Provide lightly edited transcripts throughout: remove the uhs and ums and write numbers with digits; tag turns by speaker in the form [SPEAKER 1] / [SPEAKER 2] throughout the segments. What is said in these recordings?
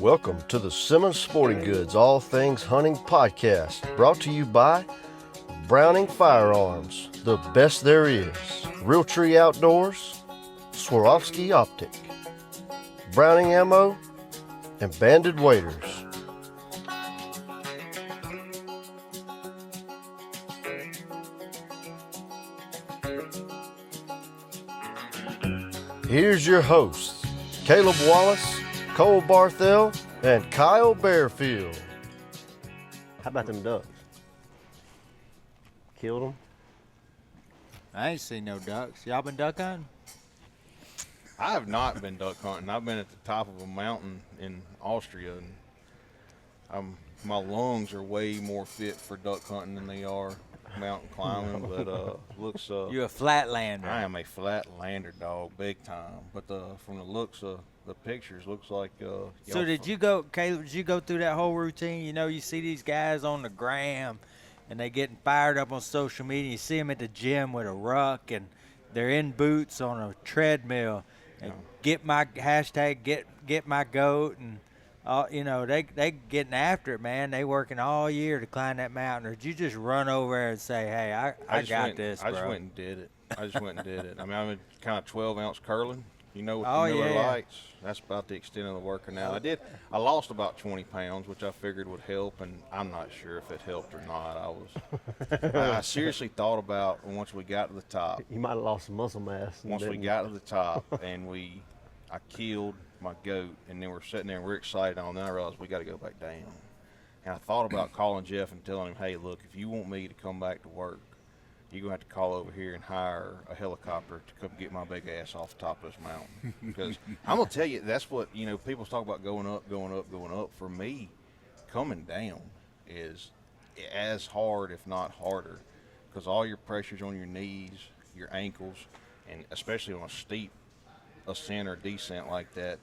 [SPEAKER 1] Welcome to the Simmons Sporting Goods All Things Hunting Podcast, brought to you by Browning Firearms, the best there is, Realtree Outdoors, Swarovski Optic, Browning Ammo, and Banded Waders. Here's your hosts, Caleb Wallace, Cole Barthel, and Kyle Bearfield.
[SPEAKER 2] How about them ducks? Killed them?
[SPEAKER 3] I ain't seen no ducks. Y'all been duck hunting?
[SPEAKER 4] I have not been duck hunting. I've been at the top of a mountain in Austria, and my lungs are way more fit for duck hunting than they are mountain climbing. But looks
[SPEAKER 3] You a flatlander?
[SPEAKER 4] I am a flatlander dog, big time. But from the looks of the pictures, looks like.
[SPEAKER 3] So did you go, Caleb? Did you go through that whole routine? You know, you see these guys on the gram, and they getting fired up on social media. You see them at the gym with a ruck, and they're in boots on a treadmill. And get my hashtag, get my goat, and you know they getting after it, man. They working all year to climb that mountain. Or did you just run over there and say, hey, I got this, bro?
[SPEAKER 4] I just went and did it. I mean, I'm in kind of 12-ounce curling. You know, with
[SPEAKER 3] Oh,
[SPEAKER 4] the Miller
[SPEAKER 3] yeah.
[SPEAKER 4] Lights. That's about the extent of the working out. I lost about 20 pounds, which I figured would help, and I'm not sure if it helped or not. I seriously thought about once we got to the top.
[SPEAKER 2] You might have lost some muscle mass.
[SPEAKER 4] Once we got to the top and I killed my goat, and then we're sitting there and we're excited on. Then I realized we got to go back down. And I thought about calling Jeff and telling him, hey, look, if you want me to come back to work, you're going to have to call over here and hire a helicopter to come get my big ass off the top of this mountain. Because I'm going to tell you, that's what, you know, people talk about going up, going up, going up. For me, coming down is as hard, if not harder, because all your pressure's on your knees, your ankles, and especially on a steep ascent or descent like that,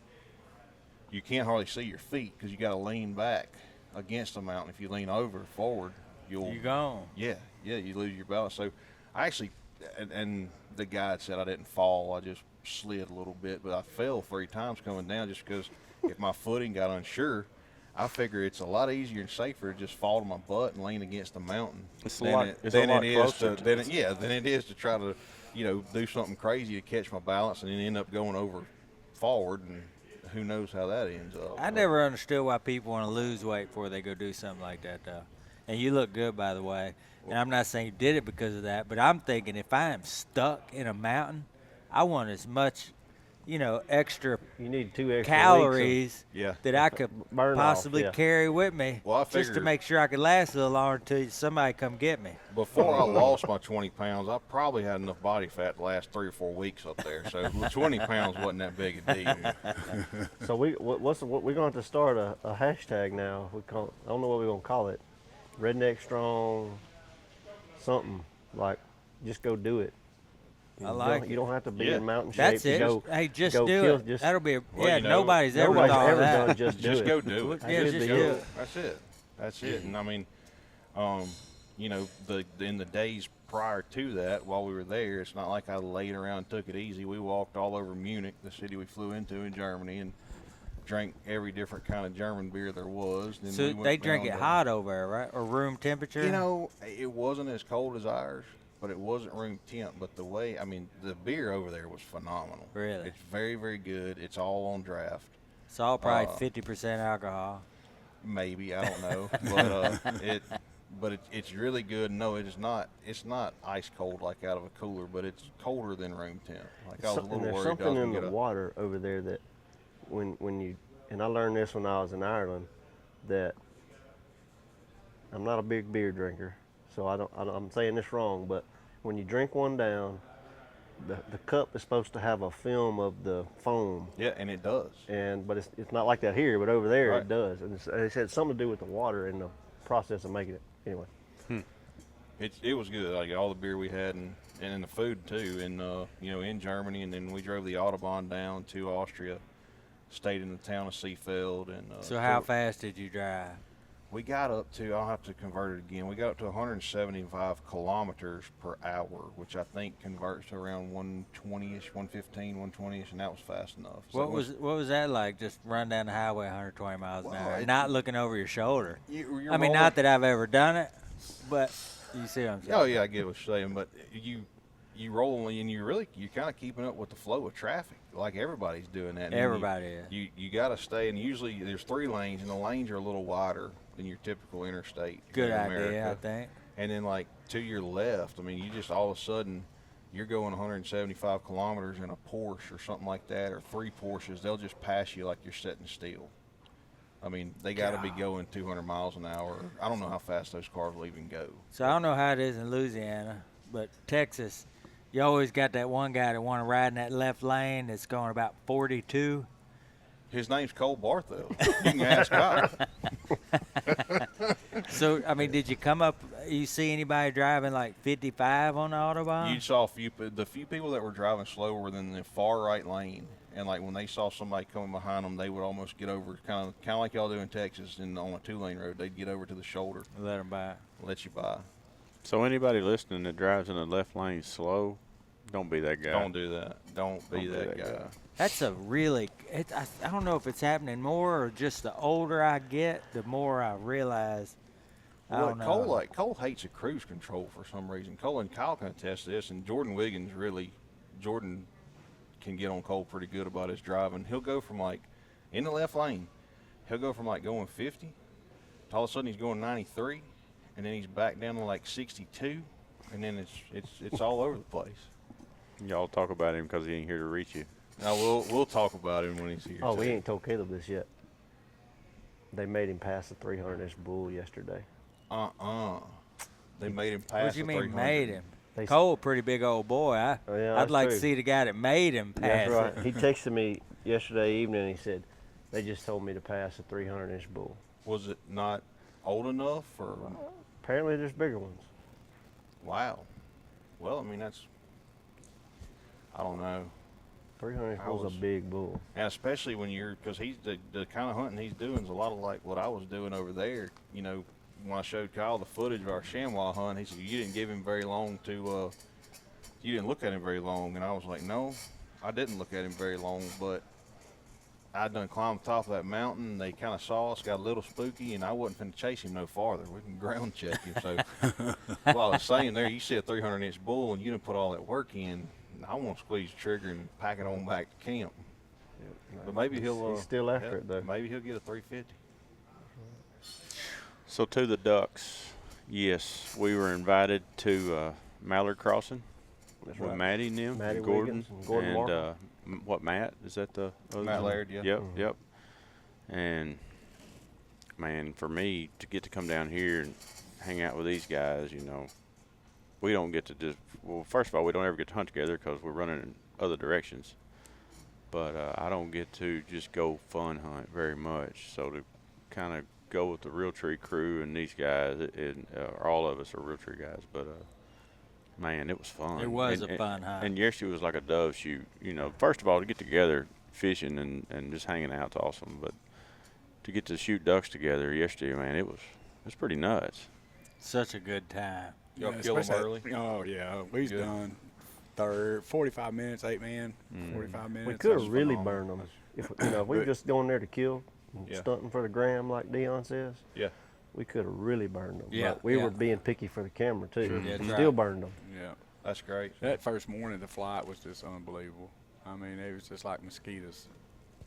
[SPEAKER 4] you can't hardly see your feet because you got to lean back against the mountain. If you lean over forward, you're
[SPEAKER 3] gone.
[SPEAKER 4] Yeah, you lose your balance. So I actually, and the guide said I didn't fall. I just slid a little bit, but I fell 3 times coming down just because if my footing got unsure, I figure it's a lot easier and safer to just fall to my butt and lean against the mountain than it is to try to, you know, do something crazy to catch my balance and then end up going over forward, and who knows how that ends up.
[SPEAKER 3] I never understood why people want to lose weight before they go do something like that, though. And you look good, by the way. And I'm not saying you did it because of that, but I'm thinking if I am stuck in a mountain, I want as much, you know, extra
[SPEAKER 2] You need 2 extra
[SPEAKER 3] calories
[SPEAKER 4] Yeah.
[SPEAKER 3] that I could
[SPEAKER 2] burn
[SPEAKER 3] possibly
[SPEAKER 2] off, yeah.
[SPEAKER 3] carry with me,
[SPEAKER 4] Well, I
[SPEAKER 3] just to
[SPEAKER 4] figured-
[SPEAKER 3] make sure I could last a little longer until somebody come get me.
[SPEAKER 4] Before I lost my 20 pounds, I probably had enough body fat to last 3 or 4 weeks up there. So 20 pounds wasn't that big a deal.
[SPEAKER 2] So we're going to have to start a hashtag now. I don't know what we're going to call it. Redneck Strong, something like. Just go do it.
[SPEAKER 3] I like it.
[SPEAKER 2] You don't have to be
[SPEAKER 4] Yeah.
[SPEAKER 2] in mountain shape.
[SPEAKER 3] That's
[SPEAKER 2] to
[SPEAKER 3] it.
[SPEAKER 2] Go,
[SPEAKER 3] Hey, just
[SPEAKER 2] go
[SPEAKER 3] do
[SPEAKER 2] kill-
[SPEAKER 3] it.
[SPEAKER 2] just-
[SPEAKER 3] That'll be
[SPEAKER 4] Well,
[SPEAKER 3] yeah.
[SPEAKER 4] you know,
[SPEAKER 3] Nobody's ever
[SPEAKER 2] Nobody's
[SPEAKER 3] thought
[SPEAKER 2] ever
[SPEAKER 3] of that.
[SPEAKER 2] done just do
[SPEAKER 4] Just
[SPEAKER 2] it.
[SPEAKER 4] go do it.
[SPEAKER 3] Yeah, just
[SPEAKER 2] be
[SPEAKER 3] do it.
[SPEAKER 4] That's it. And I mean, you know, in the days prior to that, while we were there, it's not like I laid around and took it easy. We walked all over Munich, the city we flew into in Germany, and drank every different kind of German beer there was. Then
[SPEAKER 3] So
[SPEAKER 4] we went
[SPEAKER 3] they drink it
[SPEAKER 4] down to-
[SPEAKER 3] hot over there, right? Or room temperature?
[SPEAKER 4] You know, it wasn't as cold as ours, but it wasn't room temp. But the beer over there was phenomenal.
[SPEAKER 3] Really?
[SPEAKER 4] It's very, very good. It's all on draft.
[SPEAKER 3] It's all probably 50% alcohol.
[SPEAKER 4] Maybe, I don't know. But it's really good. No, it is not. It's not ice cold like out of a cooler, but it's colder than room temp. Like I was a little
[SPEAKER 2] There's
[SPEAKER 4] worried.
[SPEAKER 2] something in the water over there that when you, and I learned this when I was in Ireland, that I'm not a big beer drinker, so I'm saying this wrong, but when you drink one down, the cup is supposed to have a film of the foam.
[SPEAKER 4] Yeah, and it does.
[SPEAKER 2] But it's not like that here, but over there
[SPEAKER 4] Right.
[SPEAKER 2] it does. And it had something to do with the water and the process of making it. Anyway.
[SPEAKER 4] It was good. Like all the beer we had and the food too. And you know, in Germany, and then we drove the Autobahn down to Austria, stayed in the town of Seefeld, and
[SPEAKER 3] So how fast did you drive?
[SPEAKER 4] We got up to, I'll have to convert it again. We got up to 175 kilometers per hour, which I think converts to around 120-ish, 115, 120-ish, and that was fast enough. So
[SPEAKER 3] What was that like? Just run down the highway 120 miles an hour,
[SPEAKER 4] it-
[SPEAKER 3] not looking over your shoulder.
[SPEAKER 4] you're
[SPEAKER 3] I mean,
[SPEAKER 4] rolling-
[SPEAKER 3] not that I've ever done it, but you see what I'm saying.
[SPEAKER 4] Oh yeah, I get what you're saying, but you roll and you're kind of keeping up with the flow of traffic, like everybody's doing that. And
[SPEAKER 3] Everybody is.
[SPEAKER 4] You got to stay, and usually there's 3 lanes, and the lanes are a little wider than your typical interstate.
[SPEAKER 3] Good
[SPEAKER 4] in
[SPEAKER 3] idea,
[SPEAKER 4] America.
[SPEAKER 3] I think.
[SPEAKER 4] And then like to your left, I mean, you just all of a sudden you're going 175 kilometers in a Porsche or something like that, or 3 Porsches. They'll just pass you like you're sitting still. I mean, they got to be going 200 miles an hour. I don't know how fast those cars will even go.
[SPEAKER 3] So I don't know how it is in Louisiana, but Texas, you always got that one guy that want to ride in that left lane that's going about 42.
[SPEAKER 4] His name's Cole Barthow. You can ask Kyle.
[SPEAKER 3] So, I mean, did you come up, you see anybody driving like 55 on the Autobahn?
[SPEAKER 4] You saw the few people that were driving slower were in the far right lane, and like when they saw somebody coming behind them, they would almost get over, kind of like y'all do in Texas, and on a 2-lane road, they'd get over to the shoulder,
[SPEAKER 3] Let them by.
[SPEAKER 4] let you by.
[SPEAKER 5] So anybody listening that drives in the left lane slow, don't be that guy.
[SPEAKER 4] Don't do that. Don't be that guy.
[SPEAKER 3] That's a really, I don't know if it's happening more or just the older I get, the more I realize. I
[SPEAKER 4] Well,
[SPEAKER 3] don't know.
[SPEAKER 4] Cole hates a cruise control for some reason. Cole and Kyle can attest to this, and Jordan Wiggins Jordan can get on Cole pretty good about his driving. He'll go from like in the left lane, he'll go from like going 50, to all of a sudden he's going 93, and then he's back down to like 62, and then it's all over the place.
[SPEAKER 5] Y'all talk about him because he ain't here to reach you.
[SPEAKER 4] Now we'll talk about him when he's here.
[SPEAKER 2] Oh,
[SPEAKER 4] too.
[SPEAKER 2] we ain't told Caleb this yet. They made him pass the 300-inch bull yesterday.
[SPEAKER 4] They made him pass.
[SPEAKER 3] What do you
[SPEAKER 4] the
[SPEAKER 3] mean
[SPEAKER 4] 300.
[SPEAKER 3] made him?
[SPEAKER 2] They-
[SPEAKER 3] Cole, pretty big old boy.
[SPEAKER 2] Oh, yeah,
[SPEAKER 3] I'd
[SPEAKER 2] that's
[SPEAKER 3] like
[SPEAKER 2] true.
[SPEAKER 3] to see the guy that made him pass
[SPEAKER 2] That's right.
[SPEAKER 3] it.
[SPEAKER 2] He texted me yesterday evening. And he said, "They just told me to pass a 300-inch bull."
[SPEAKER 4] Was it not old enough, or
[SPEAKER 2] Apparently, there's bigger ones.
[SPEAKER 4] wow? Well, I mean I don't know.
[SPEAKER 2] 300-inch
[SPEAKER 4] I
[SPEAKER 2] bull's
[SPEAKER 4] was-
[SPEAKER 2] a big bull.
[SPEAKER 4] And especially when because he's the kind of hunting he's doing is a lot of like what I was doing over there. You know, when I showed Kyle the footage of our chamois hunt, he said, "You didn't give him very long to, you didn't look at him very long." And I was like, "No, I didn't look at him very long, but I done climbed the top of that mountain. They kind of saw us, got a little spooky, and I wasn't finna chase him no farther. We can ground check him." So while I was saying there, you see a 300-inch bull and you didn't put all that work in, I want to squeeze the trigger and pack it on back to camp. But maybe he'll.
[SPEAKER 2] He's still after it, though.
[SPEAKER 4] Maybe he'll get a 350.
[SPEAKER 5] So to the ducks, yes, we were invited to Mallard Crossing
[SPEAKER 2] That's
[SPEAKER 5] with
[SPEAKER 2] right.
[SPEAKER 5] Maddie and them,
[SPEAKER 2] Maddie
[SPEAKER 5] and Gordon,
[SPEAKER 2] Wiggins and Gordon Markham.
[SPEAKER 5] what Matt is that the other
[SPEAKER 4] Matt
[SPEAKER 5] one?
[SPEAKER 4] Laird, yeah.
[SPEAKER 5] Yep, yep. And man, for me to get to come down here and hang out with these guys, you know, we don't get to just. Well, first of all, we don't ever get to hunt together because we're running in other directions. But I don't get to just go fun hunt very much. So to kind of go with the Realtree crew and these guys, all of us are Realtree guys. But man, it was fun.
[SPEAKER 3] It was a fun hunt.
[SPEAKER 5] And yesterday was like a dove shoot. You know, first of all, to get together fishing and just hanging out's awesome. But to get to shoot ducks together yesterday, man, it was pretty nuts.
[SPEAKER 3] Such a good time.
[SPEAKER 4] Y'all kill 'em
[SPEAKER 6] especially-
[SPEAKER 4] early?
[SPEAKER 6] Oh yeah, we've
[SPEAKER 4] Good.
[SPEAKER 6] done 45 minutes, 8 man, 45 minutes.
[SPEAKER 2] We could
[SPEAKER 6] That's
[SPEAKER 2] have really
[SPEAKER 6] phenomenal.
[SPEAKER 2] burned them. If we were just going there to kill, and
[SPEAKER 4] Yeah.
[SPEAKER 2] stunting for the gram, like Dion says.
[SPEAKER 4] Yeah.
[SPEAKER 2] We could have really burned them.
[SPEAKER 3] Yeah,
[SPEAKER 2] But we
[SPEAKER 3] yeah.
[SPEAKER 2] were being picky for the camera too.
[SPEAKER 3] Sure, that's
[SPEAKER 2] Still
[SPEAKER 3] right.
[SPEAKER 2] burned them.
[SPEAKER 6] Yeah,
[SPEAKER 4] That's great.
[SPEAKER 6] that first morning the flight was just unbelievable. I mean, it was just like mosquitoes.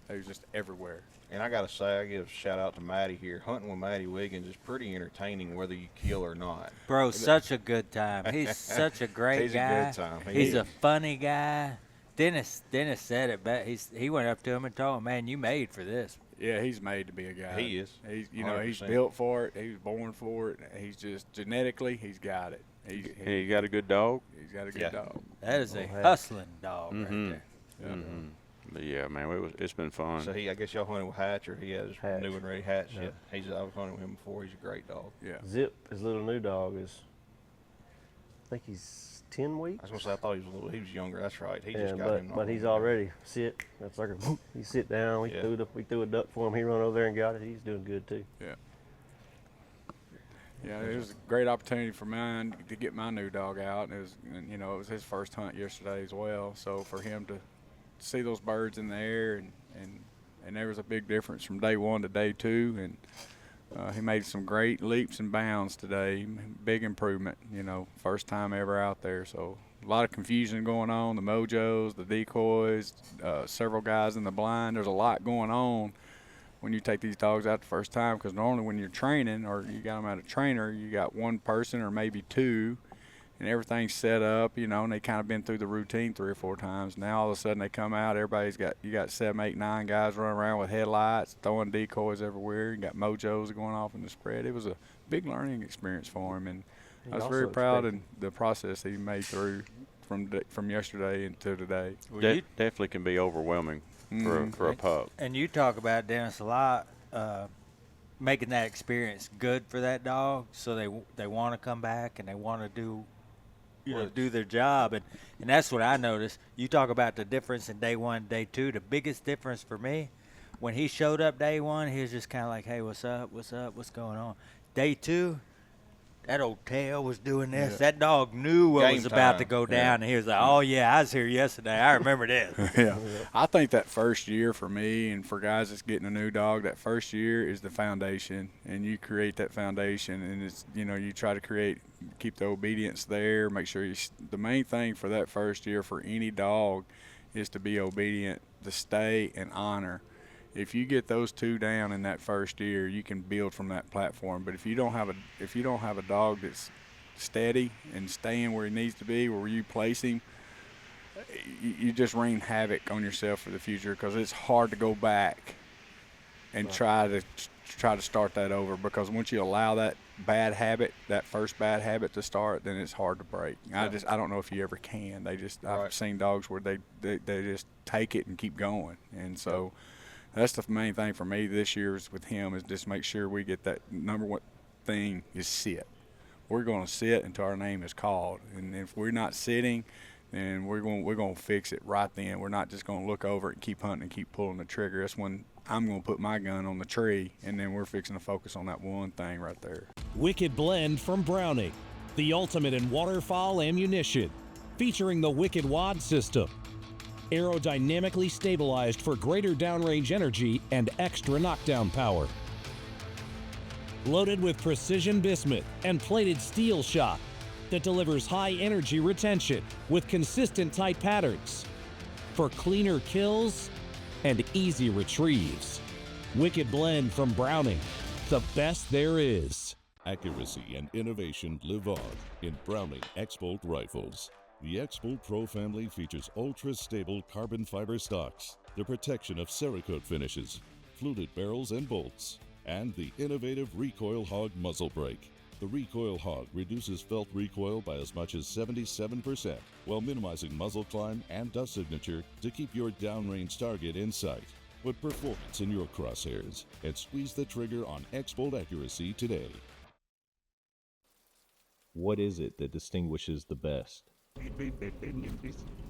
[SPEAKER 6] They was just everywhere.
[SPEAKER 4] And I got to say, I give a shout out to Maddie here. Hunting with Maddie Wiggins is pretty entertaining whether you kill or not.
[SPEAKER 3] Bro, such a good time. He's such a great
[SPEAKER 4] He's a
[SPEAKER 3] guy.
[SPEAKER 4] good time. He
[SPEAKER 3] He's
[SPEAKER 4] is.
[SPEAKER 3] a funny guy. Dennis said it, but he went up to him and told him, "Man, you made for this."
[SPEAKER 6] Yeah, he's made to be a guy.
[SPEAKER 4] He is.
[SPEAKER 6] He's he's
[SPEAKER 4] 100%.
[SPEAKER 6] built for it. He was born for it. He's just genetically, he's got it.
[SPEAKER 5] And you got a good dog?
[SPEAKER 6] He's got a good
[SPEAKER 4] Yeah.
[SPEAKER 6] dog.
[SPEAKER 3] That is a
[SPEAKER 2] Oh, hey.
[SPEAKER 3] hustling dog right
[SPEAKER 5] Mhm.
[SPEAKER 3] there.
[SPEAKER 6] Yeah.
[SPEAKER 5] Mm-hmm. But yeah, man, it's been fun.
[SPEAKER 4] So I guess y'all hunted with Hatch, or he has
[SPEAKER 2] Hatch.
[SPEAKER 4] new and ready Hatch.
[SPEAKER 2] Yeah.
[SPEAKER 4] Yeah. I was hunting with him before. He's a great dog.
[SPEAKER 6] Yeah.
[SPEAKER 2] Zip, his little new dog, is. I think he's 10 weeks.
[SPEAKER 4] I was gonna say I thought he was younger. That's right. He
[SPEAKER 2] Yeah,
[SPEAKER 4] just got him. not
[SPEAKER 2] but he's
[SPEAKER 4] long ago.
[SPEAKER 2] already sit. That's like he sit down. We
[SPEAKER 4] Yeah.
[SPEAKER 2] threw a duck for him. He run over there and got it. He's doing good too.
[SPEAKER 6] Yeah, it was a great opportunity for mine to get my new dog out. And it was his first hunt yesterday as well. So for him to see those birds in the air, and there was a big difference from day one to day two. And he made some great leaps and bounds today. Big improvement, first time ever out there. So a lot of confusion going on, the mojos, the decoys, several guys in the blind. There's a lot going on when you take these dogs out the first time, because normally when you're training or you got them at a trainer, you got one person or maybe two, and everything's set up, and they kind of been through the routine 3 or 4 times. Now all of a sudden they come out, you got 7, 8, 9 guys running around with headlights, throwing decoys everywhere. You got mojos going off in the spread. It was a big learning experience for him, and I was very proud of the process that he made through from yesterday until today.
[SPEAKER 5] Definitely can be overwhelming for a pup.
[SPEAKER 3] And you talk about, Dennis, a lot, making that experience good for that dog, so they want to come back and they want to do their job, and that's what I noticed. You talk about the difference in day one, day two. The biggest difference for me, when he showed up day one, he was just kind of like, "Hey, what's up? What's going on?" Day two, that old tail was doing this. Yeah. That dog knew what was about to go down, and he was like, "Oh yeah, I was here yesterday. I remember this."
[SPEAKER 6] Yeah, I think that first year for me and for guys that's getting a new dog, that first year is the foundation, and you create that foundation, and it's you try to keep the obedience there. Make sure the main thing for that first year for any dog is to be obedient, to stay and honor. If you get those two down in that first year, you can build from that platform. But if you don't have a dog that's steady and staying where he needs to be, where you place him, you just wreak havoc on yourself for the future, because it's hard to go back and try to start that over, because once you allow that first bad habit to start, then it's hard to break. I don't know if you ever can. I've seen dogs where they just take it and keep going, and so. That's the main thing for me this year is with him, is just make sure we get that number one thing is sit. We're going to sit until our name is called, and if we're not sitting, then we're going to fix it right then. We're not just going to look over it and keep hunting and keep pulling the trigger. That's when I'm going to put my gun on the tree, and then we're fixing to focus on that one thing right there.
[SPEAKER 7] Wicked Blend from Browning, the ultimate in waterfowl ammunition, featuring the Wicked Wad system. Aerodynamically stabilized for greater downrange energy and extra knockdown power. Loaded with precision bismuth and plated steel shot that delivers high energy retention with consistent tight patterns for cleaner kills and easy retrieves. Wicked Blend from Browning, the best there is.
[SPEAKER 8] Accuracy and innovation live on in Browning X-Bolt rifles. The X-Bolt Pro family features ultra-stable carbon fiber stocks, the protection of Cerakote finishes, fluted barrels and bolts, and the innovative Recoil Hog muzzle brake. The Recoil Hog reduces felt recoil by as much as 77%, while minimizing muzzle climb and dust signature to keep your downrange target in sight. Put performance in your crosshairs and squeeze the trigger on X-Bolt accuracy today.
[SPEAKER 9] What is it that distinguishes the best?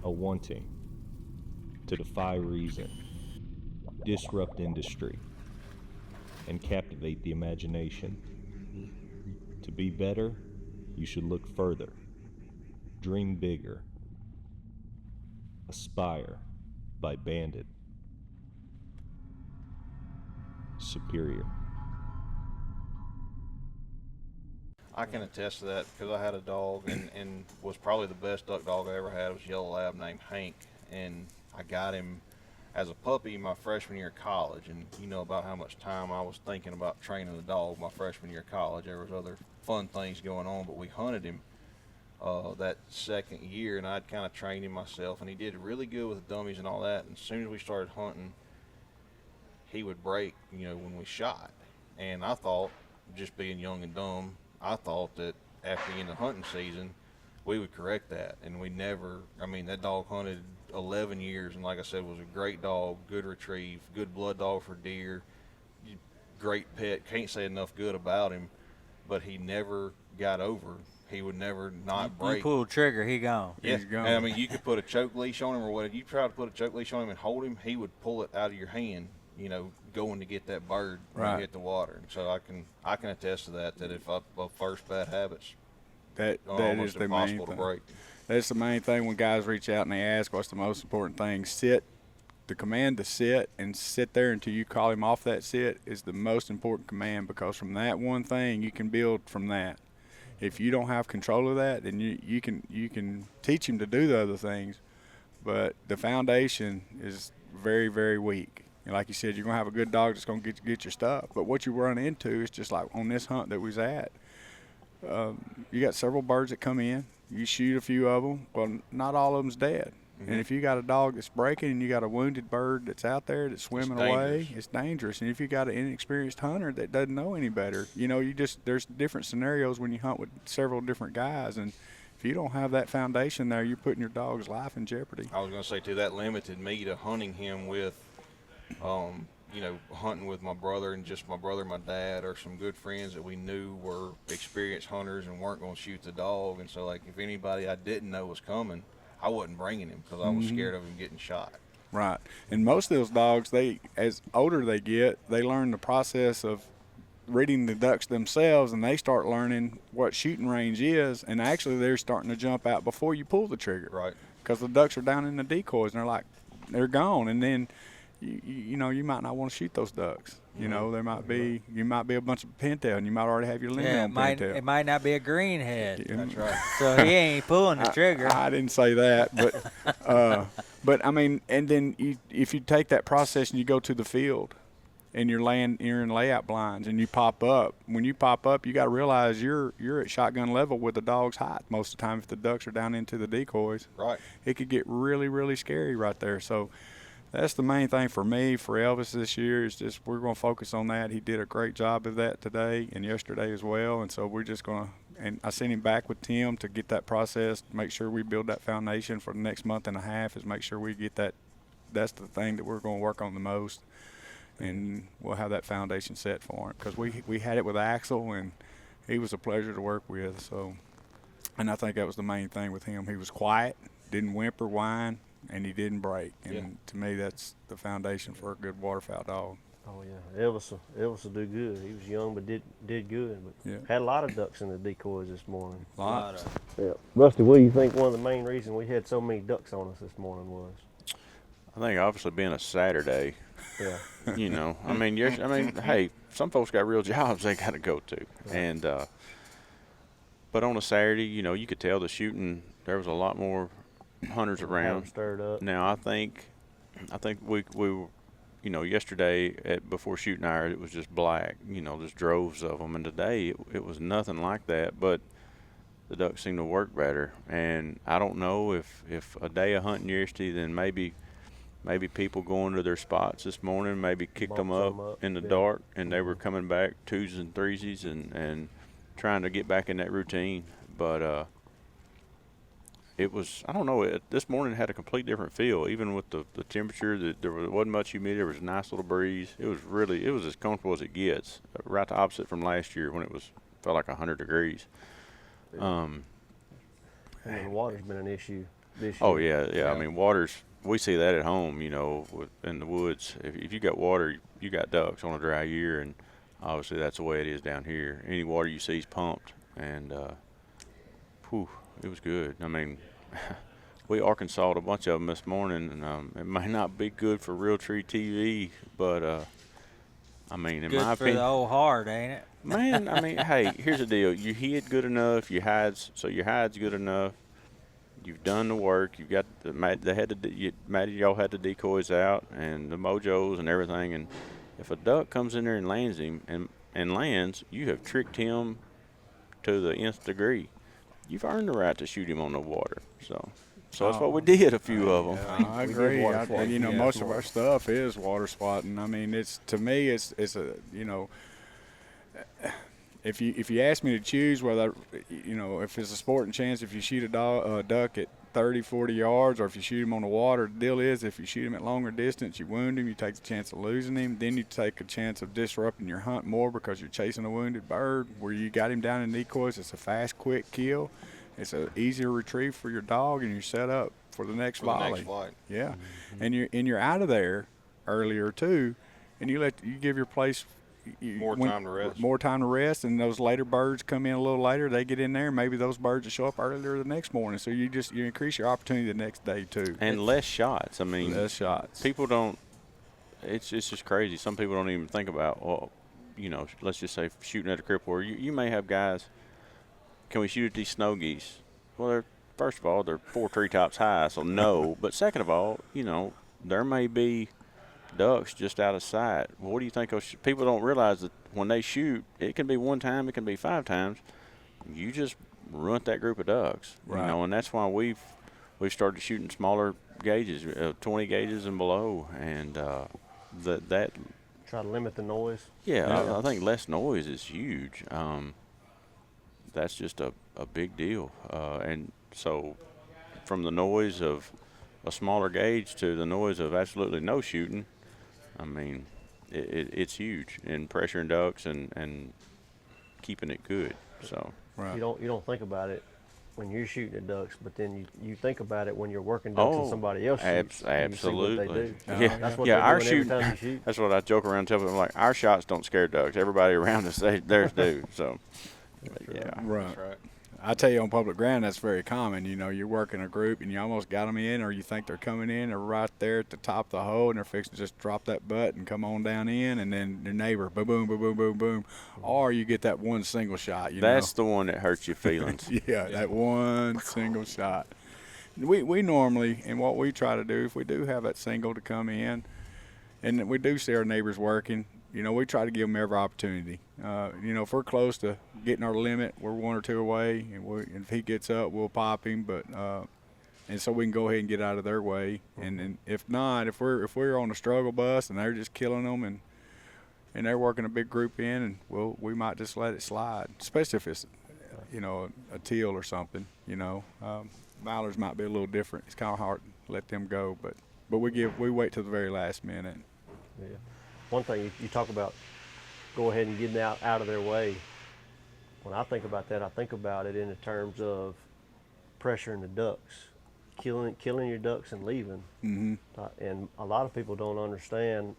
[SPEAKER 9] A wanting to defy reason, disrupt industry, and captivate the imagination. To be better, you should look further, dream bigger. Aspire by Bandit. Superior.
[SPEAKER 4] I can attest to that because I had a dog and was probably the best duck dog I ever had. It was a yellow lab named Hank, and I got him as a puppy my freshman year of college. And you know about how much time I was thinking about training the dog my freshman year of college. There was other fun things going on, but we hunted him that second year, and I'd kind of trained him myself, and he did really good with the dummies and all that. And as soon as we started hunting, he would break, when we shot. And I thought, just being young and dumb, I thought that after the end of hunting season, we would correct that. And we never, that dog hunted 11 years, and like I said, was a great dog, good retrieve, good blood dog for deer, great pet. Can't say enough good about him, but he never got over. He would never not break.
[SPEAKER 3] You pull the trigger, he gone.
[SPEAKER 4] Yeah.
[SPEAKER 6] He's gone.
[SPEAKER 4] And, you could put a choke leash on him or whatever. You try to put a choke leash on him and hold him, he would pull it out of your hand, going to get that bird when
[SPEAKER 6] Right.
[SPEAKER 4] you hit the water. And so I can attest to that. That if first bad habits,
[SPEAKER 6] That
[SPEAKER 4] almost
[SPEAKER 6] is the main
[SPEAKER 4] impossible to
[SPEAKER 6] thing.
[SPEAKER 4] break.
[SPEAKER 6] That's the main thing when guys reach out and they ask what's the most important thing. Sit. The command to sit and sit there until you call him off that sit is the most important command, because from that one thing you can build from that. If you don't have control of that, then you can teach him to do the other things, but the foundation is very, very weak. And like you said, you're gonna have a good dog that's gonna get your stuff. But what you run into is just like on this hunt that we was at. You got several birds that come in. You shoot a few of them. Well, not all of them's dead.
[SPEAKER 4] Mm-hmm.
[SPEAKER 6] And if you got a dog that's breaking and you got a wounded bird that's out there that's swimming away,
[SPEAKER 4] dangerous.
[SPEAKER 6] it's dangerous. And if you got an inexperienced hunter that doesn't know any better, there's different scenarios when you hunt with several different guys. And if you don't have that foundation there, you're putting your dog's life in jeopardy.
[SPEAKER 4] I was going to say, too, that limited me to hunting him with, hunting with my brother and just my brother and my dad, or some good friends that we knew were experienced hunters and weren't going to shoot the dog. And so, like, if anybody I didn't know was coming, I wasn't bringing him because I was scared of him getting shot.
[SPEAKER 6] Right. And most of those dogs, as older they get, they learn the process of reading the ducks themselves, and they start learning what shooting range is, and actually they're starting to jump out before you pull the trigger.
[SPEAKER 4] Right.
[SPEAKER 6] Because the ducks are down in the decoys, and they're gone, and then you might not want to shoot those ducks. You might be a bunch of pintail, and you might already have your limit on pintail.
[SPEAKER 3] It might not be a greenhead.
[SPEAKER 6] Yeah.
[SPEAKER 4] That's right.
[SPEAKER 3] So he ain't pulling the trigger.
[SPEAKER 6] I didn't say that, but I mean, and then if you take that process and you go to the field, and you're in layout blinds, and you pop up. When you pop up, you got to realize you're at shotgun level with the dog's height most of the time. If the ducks are down into the decoys,
[SPEAKER 4] Right.
[SPEAKER 6] it could get really, really scary right there. So that's the main thing for me, for Elvis this year, is just we're going to focus on that. He did a great job of that today and yesterday as well, and so we're just going to – and I sent him back with Tim to get that process, make sure we build that foundation for the next month and a half, is make sure we get that. That's the thing that we're going to work on the most, and we'll have that foundation set for him, because we had it with Axel, and he was a pleasure to work with. So, and I think that was the main thing with him. He was quiet, didn't whimper, whine, and he didn't break. And to me, that's the foundation for a good waterfowl dog.
[SPEAKER 2] Oh yeah, Elvis will do good. He was young but did good. But
[SPEAKER 6] Yeah.
[SPEAKER 2] had a lot of ducks in the decoys this morning.
[SPEAKER 6] Lots.
[SPEAKER 2] Yeah. Rusty, what do you think one of the main reasons we had so many ducks on us this morning was?
[SPEAKER 5] I think obviously being a Saturday,
[SPEAKER 2] Yeah.
[SPEAKER 5] hey, some folks got real jobs they got to go to, and but on a Saturday, you could tell the shooting. There was a lot more hunters
[SPEAKER 2] Had
[SPEAKER 5] around.
[SPEAKER 2] 'em stirred up.
[SPEAKER 5] Now I think we were, yesterday before shooting hours it was just black, just droves of them, and today it was nothing like that. But the ducks seem to work better, and I don't know if a day of hunting yesterday, then maybe people going to their spots this morning maybe kicked them
[SPEAKER 2] Bumped some
[SPEAKER 5] up
[SPEAKER 2] up,
[SPEAKER 5] in the
[SPEAKER 2] yeah.
[SPEAKER 5] dark, and they were coming back twos and threesies and trying to get back in that routine. But it was, I don't know, this morning had a complete different feel, even with the temperature. There wasn't much humidity. There was a nice little breeze. It was as comfortable as it gets, right the opposite from last year when felt like 100 degrees.
[SPEAKER 2] And then the water's been an issue this year.
[SPEAKER 5] Oh yeah. I mean, we see that at home, in the woods. If you got water, you got ducks on a dry year, and obviously that's the way it is down here. Any water you see is pumped, and it was good. I mean, we Arkansas'd a bunch of them this morning, and it might not be good for Realtree TV, but I mean, in
[SPEAKER 3] Good
[SPEAKER 5] my
[SPEAKER 3] for
[SPEAKER 5] opinion,
[SPEAKER 3] the old heart, ain't it?
[SPEAKER 5] man, I mean, hey, here's the deal: you hid good enough, your hide's good enough. You've done the work. You've got Maddie, y'all had the decoys out and the mojos and everything. And if a duck comes in there and lands him and lands, you have tricked him to the nth degree. You've earned the right to shoot him on the water. So that's what we did. A few of them.
[SPEAKER 6] Yeah, I agree.
[SPEAKER 2] water
[SPEAKER 6] And
[SPEAKER 2] spotting. Yeah,
[SPEAKER 6] most of our stuff is water spotting. I mean, it's a If you ask me to choose whether, if it's a sporting chance, if you shoot a duck at 30, 40 yards, or if you shoot him on the water, the deal is if you shoot him at longer distance, you wound him, you take the chance of losing him. Then you take a chance of disrupting your hunt more because you're chasing a wounded bird. Where you got him down in decoys, it's a fast, quick kill. It's an easier retrieve for your dog, and you're set up for the next volley.
[SPEAKER 4] Next flight.
[SPEAKER 6] Yeah, and you're out of there earlier too. and you give your place
[SPEAKER 4] More time to rest.
[SPEAKER 6] More time to rest, and those later birds come in a little later. They get in there, and maybe those birds will show up earlier the next morning. So you increase your opportunity the next day too.
[SPEAKER 5] And less shots. I mean,
[SPEAKER 6] less shots.
[SPEAKER 5] People don't. It's just crazy. Some people don't even think about. Well, you know, let's just say shooting at a cripple. You may have guys. Can we shoot at these snow geese? Well, first of all, they're 4 treetops high, so no. But second of all, you know, there may be ducks just out of sight. Well, what do you think? People don't realize that when they shoot, it can be 1 time, it can be 5 times. You just runt that group of ducks,
[SPEAKER 6] right.
[SPEAKER 5] You know, and that's why we've started shooting smaller gauges, 20 gauges and below, and that
[SPEAKER 2] try to limit the noise.
[SPEAKER 5] Yeah, I think less noise is huge. That's just a big deal, and so from the noise of a smaller gauge to the noise of absolutely no shooting, I mean, it's huge in pressuring ducks and keeping it good. So
[SPEAKER 2] right. You don't think about it when you're shooting at ducks, but then you think about it when you're working ducks and somebody else shoots.
[SPEAKER 5] Absolutely.
[SPEAKER 2] Yeah, that's what they're doing every time you shoot.
[SPEAKER 5] That's what I joke around and tell people. Like, our shots don't scare ducks. Everybody around us, theirs do. So, yeah.
[SPEAKER 6] Right.
[SPEAKER 4] That's right.
[SPEAKER 6] I tell you, on public ground, that's very common. You know, you're working a group and you almost got them in, or you think they're coming in, they're right there at the top of the hole, and they're fixing to just drop that butt and come on down in, and then their neighbor, boom, boom, boom, boom, boom, boom. Or you get that one single shot.
[SPEAKER 5] That's the one that hurts your feelings.
[SPEAKER 6] Yeah, that one single shot. We normally, and what we try to do, if we do have that single to come in, and we do see our neighbors working, you know, we try to give them every opportunity. You know, if we're close to getting our limit, we're 1 or 2 away, and if he gets up, we'll pop him. But and so we can go ahead and get out of their way. And if not, if we're on a struggle bus and they're just killing them, and they're working a big group in, and we might just let it slide, especially if it's, you know, a teal or something. You know, mallards might be a little different. It's kind of hard to let them go, but we wait till the very last minute.
[SPEAKER 2] Yeah. One thing you talk about, go ahead and getting out of their way. When I think about that, I think about it in the terms of pressuring the ducks, killing your ducks and leaving.
[SPEAKER 6] Mm-hmm.
[SPEAKER 2] And a lot of people don't understand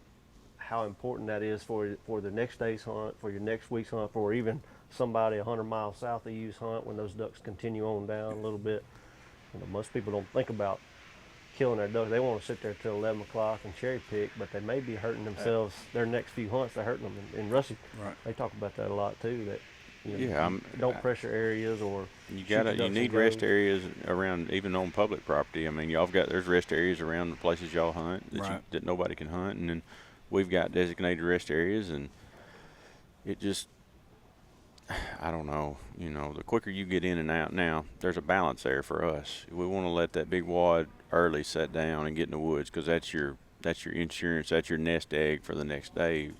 [SPEAKER 2] how important that is for the next day's hunt, for your next week's hunt, for even somebody 100 miles south of you's hunt when those ducks continue on down a little bit. You know, most people don't think about killing their ducks. They want to sit there till 11 o'clock and cherry pick, but they may be hurting themselves their next few hunts. They're hurting them. And Rusty,
[SPEAKER 6] right.
[SPEAKER 2] They talk about that a lot too. That don't pressure areas, or
[SPEAKER 5] you need rest areas around, even on public property. I mean, there's rest areas around the places y'all hunt that nobody can hunt, and then we've got designated rest areas, and it just, I don't know, you know, the quicker you get in and out now, there's a balance there for us. We want to let that big wad early set down and get in the woods, because that's your insurance, that's your nest egg for the next day.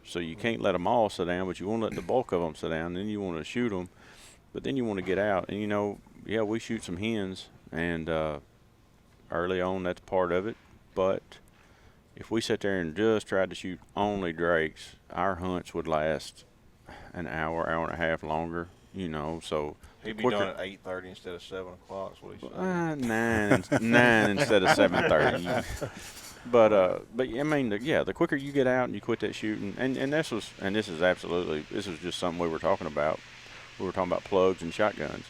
[SPEAKER 5] So you can't let them all sit down, but you want to let the bulk of them sit down. Then you want to shoot them, but then you want to get out. And, you know, yeah, we shoot some hens, and early on that's part of it. But if we sat there and just tried to shoot only drakes, our hunts would last an hour and a half longer, you know. So
[SPEAKER 4] he'd be done at 8:30 instead of 7 o'clock. Is what he said.
[SPEAKER 5] 9 instead of 7:30. But I mean, the quicker you get out and you quit that shooting, and this is just something we were talking about. We were talking about plugs and shotguns.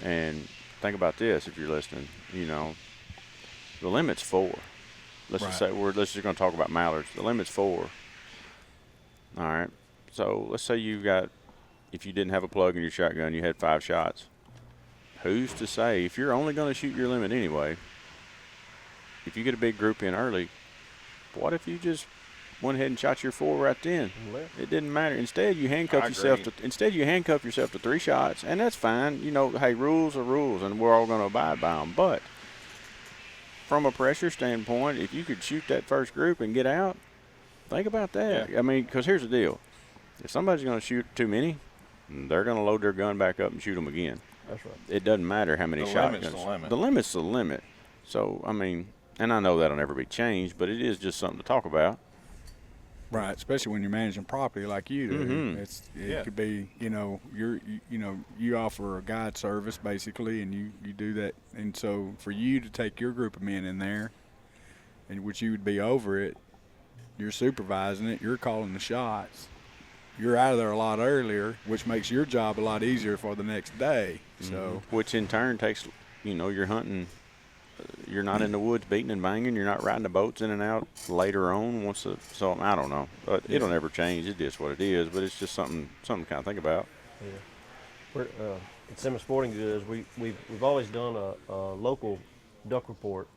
[SPEAKER 5] And think about this, if you're listening, you know, the limit's 4. Let's just say let's just going to talk about mallards. The limit's 4. All right. So let's say if you didn't have a plug in your shotgun, you had 5 shots. Who's to say, if you're only going to shoot your limit anyway, if you get a big group in early, what if you just went ahead and shot your 4 right then? It didn't matter. Instead, you handcuff yourself to 3 shots, and that's fine. You know, hey, rules are rules, and we're all going to abide by them. But from a pressure standpoint, if you could shoot that first group and get out, think about that. Yeah. I mean, because here's the deal. If somebody's going to shoot too many, they're going to load their gun back up and shoot them again.
[SPEAKER 2] That's right.
[SPEAKER 5] It doesn't matter how many shotguns. The limit's the limit. So, I mean, and I know that'll never be changed, but it is just something to talk about.
[SPEAKER 6] Right, especially when you're managing property like you do.
[SPEAKER 5] Mm-hmm.
[SPEAKER 6] It could be, you know, you offer a guide service basically, and you do that. And so for you to take your group of men in there, and which you would be over it, You're supervising it. You're calling the shots. You're out of there a lot earlier, which makes your job a lot easier for the next day. So,
[SPEAKER 5] which in turn takes, you're hunting. You're not in the woods beating and banging. You're not riding the boats in and out later on. So I don't know, but it'll never change. It is what it is. But it's just something to kind of think about.
[SPEAKER 2] Yeah. We're at Simmons Sporting Goods. We've always done a local duck report,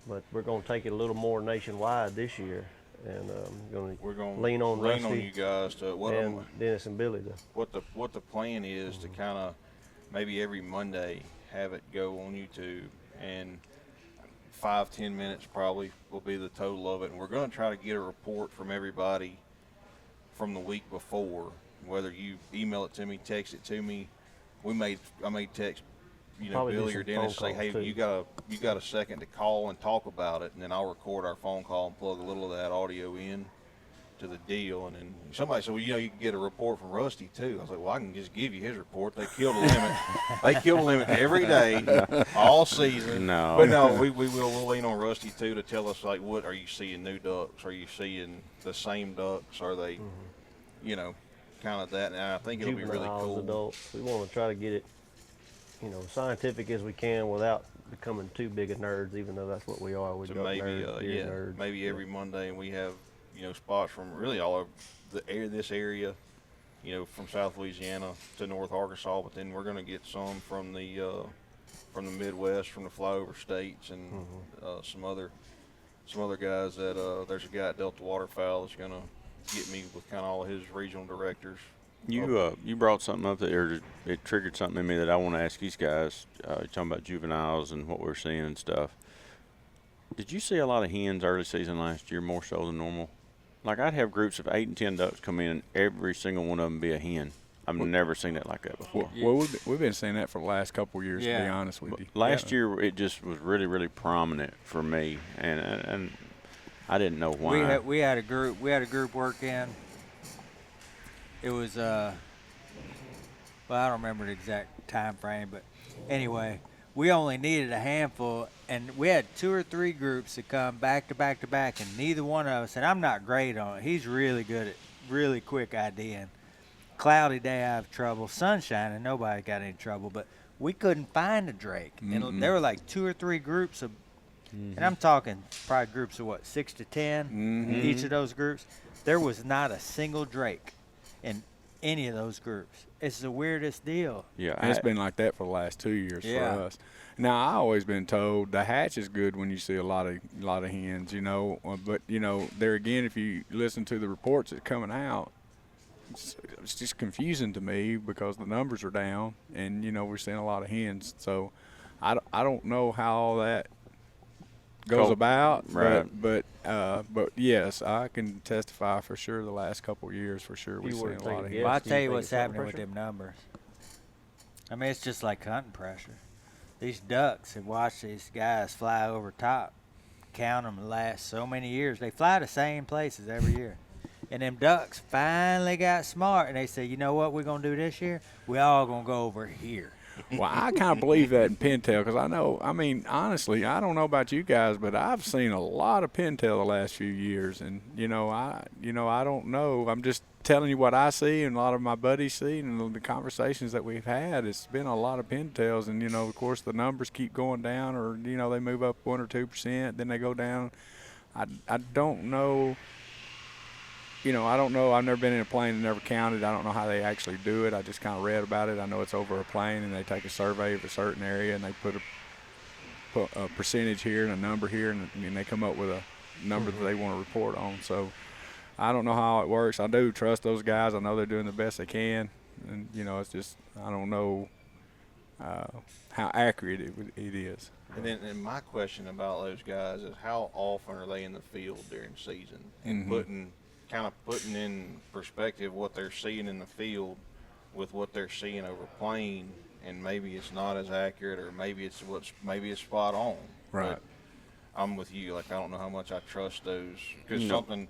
[SPEAKER 2] but we're going to take it a little more nationwide this year, and
[SPEAKER 4] we're going to
[SPEAKER 2] lean on Rusty
[SPEAKER 4] you guys to
[SPEAKER 2] and Dennis and Billy.
[SPEAKER 4] What the plan is to kind of maybe every Monday have it go on YouTube, and 5-10 minutes probably will be the total of it, and we're going to try to get a report from everybody from the week before. Whether you email it to me, text it to me, I may text,
[SPEAKER 2] Probably
[SPEAKER 4] Billy or Dennis, say, hey,
[SPEAKER 2] too.
[SPEAKER 4] you got a second to call and talk about it, and then I'll record our phone call and plug a little of that audio in to the deal. And then somebody said, well, you can get a report from Rusty too. I was like, well, I can just give you his report. They killed a limit. They killed a limit every day, all season.
[SPEAKER 5] No.
[SPEAKER 4] But no, we'll lean on Rusty too to tell us, like, what are you seeing new ducks? Are you seeing the same ducks? Are they, kind of that? And I think it'll be really
[SPEAKER 2] Juveniles,
[SPEAKER 4] cool.
[SPEAKER 2] adults. We want to try to get it, scientific as we can without becoming too big of nerds, even though that's what we are. We're
[SPEAKER 4] So
[SPEAKER 2] duck
[SPEAKER 4] maybe,
[SPEAKER 2] nerds, deer nerds.
[SPEAKER 4] maybe every Monday, and we have, spots from really all over this area, from South Louisiana to North Arkansas. But then we're going to get some from the Midwest, from the flyover states, and some other guys. That there's a guy at Delta Waterfowl that's going to get me with kind of all of his regional directors.
[SPEAKER 5] You brought something up that it triggered something in me that I want to ask these guys. You're talking about juveniles and what we're seeing and stuff. Did you see a lot of hens early season last year, more so than normal? Like, I'd have groups of 8 and 10 ducks come in, and every single one of them be a hen. I've never seen that like that before.
[SPEAKER 6] well, we've been seeing that for the last couple of years, to be honest with you.
[SPEAKER 5] Last year, it just was really, really prominent for me, and I didn't know why.
[SPEAKER 3] We had a group work in. It was I don't remember the exact time frame, but anyway, we only needed a handful, and we had 2 or 3 groups that come back to back to back, and neither one of us, and I'm not great on it. He's really good at really quick IDing. Cloudy day, I have trouble. Sunshine, and nobody got any trouble, but we couldn't find a drake. And there were like 2 or 3 groups of, and I'm talking probably groups of 6 to 10, each of those groups. There was not a single drake in any of those groups. It's the weirdest deal.
[SPEAKER 6] Yeah, and it's been like that for the last 2 years for us. Now, I always been told the hatch is good when you see a lot of hens, but there again, if you listen to the reports that's coming out, it's just confusing to me because the numbers are down, and we're seeing a lot of hens. So I don't know how all that goes about,
[SPEAKER 5] right?
[SPEAKER 6] But yes, I can testify for sure. The last couple of years, for sure, we've seen a lot of hens.
[SPEAKER 3] Well, I'll tell you what's happening with them numbers. I mean, it's just like hunting pressure. These ducks have watched these guys fly over top, count them the last so many years. They fly the same places every year. And them ducks finally got smart, and they said, you know what we're going to do this year? We all going to go over here.
[SPEAKER 6] Well, I kind of believe that in pintail because honestly, I don't know about you guys, but I've seen a lot of pintail the last few years, and I don't know. I'm just telling you what I see and a lot of my buddies see, and the conversations that we've had. It's been a lot of pintails, and of course the numbers keep going down, or they move up 1 or 2%, then they go down. I don't know. I don't know. I've never been in a plane and never counted. I don't know how they actually do it. I just kind of read about it. I know it's over a plane, and they take a survey of a certain area, and they put a percentage here and a number here, and they come up with a number that they want to report on. So I don't know how it works. I do trust those guys. I know they're doing the best they can, and it's just I don't know how accurate it is.
[SPEAKER 4] And then my question about those guys is how often are they in the field during season and putting in perspective what they're seeing in the field with what they're seeing over plane, and maybe it's not as accurate, or maybe it's spot on.
[SPEAKER 6] Right.
[SPEAKER 4] But I'm with you. Like, I don't know how much I trust those, because something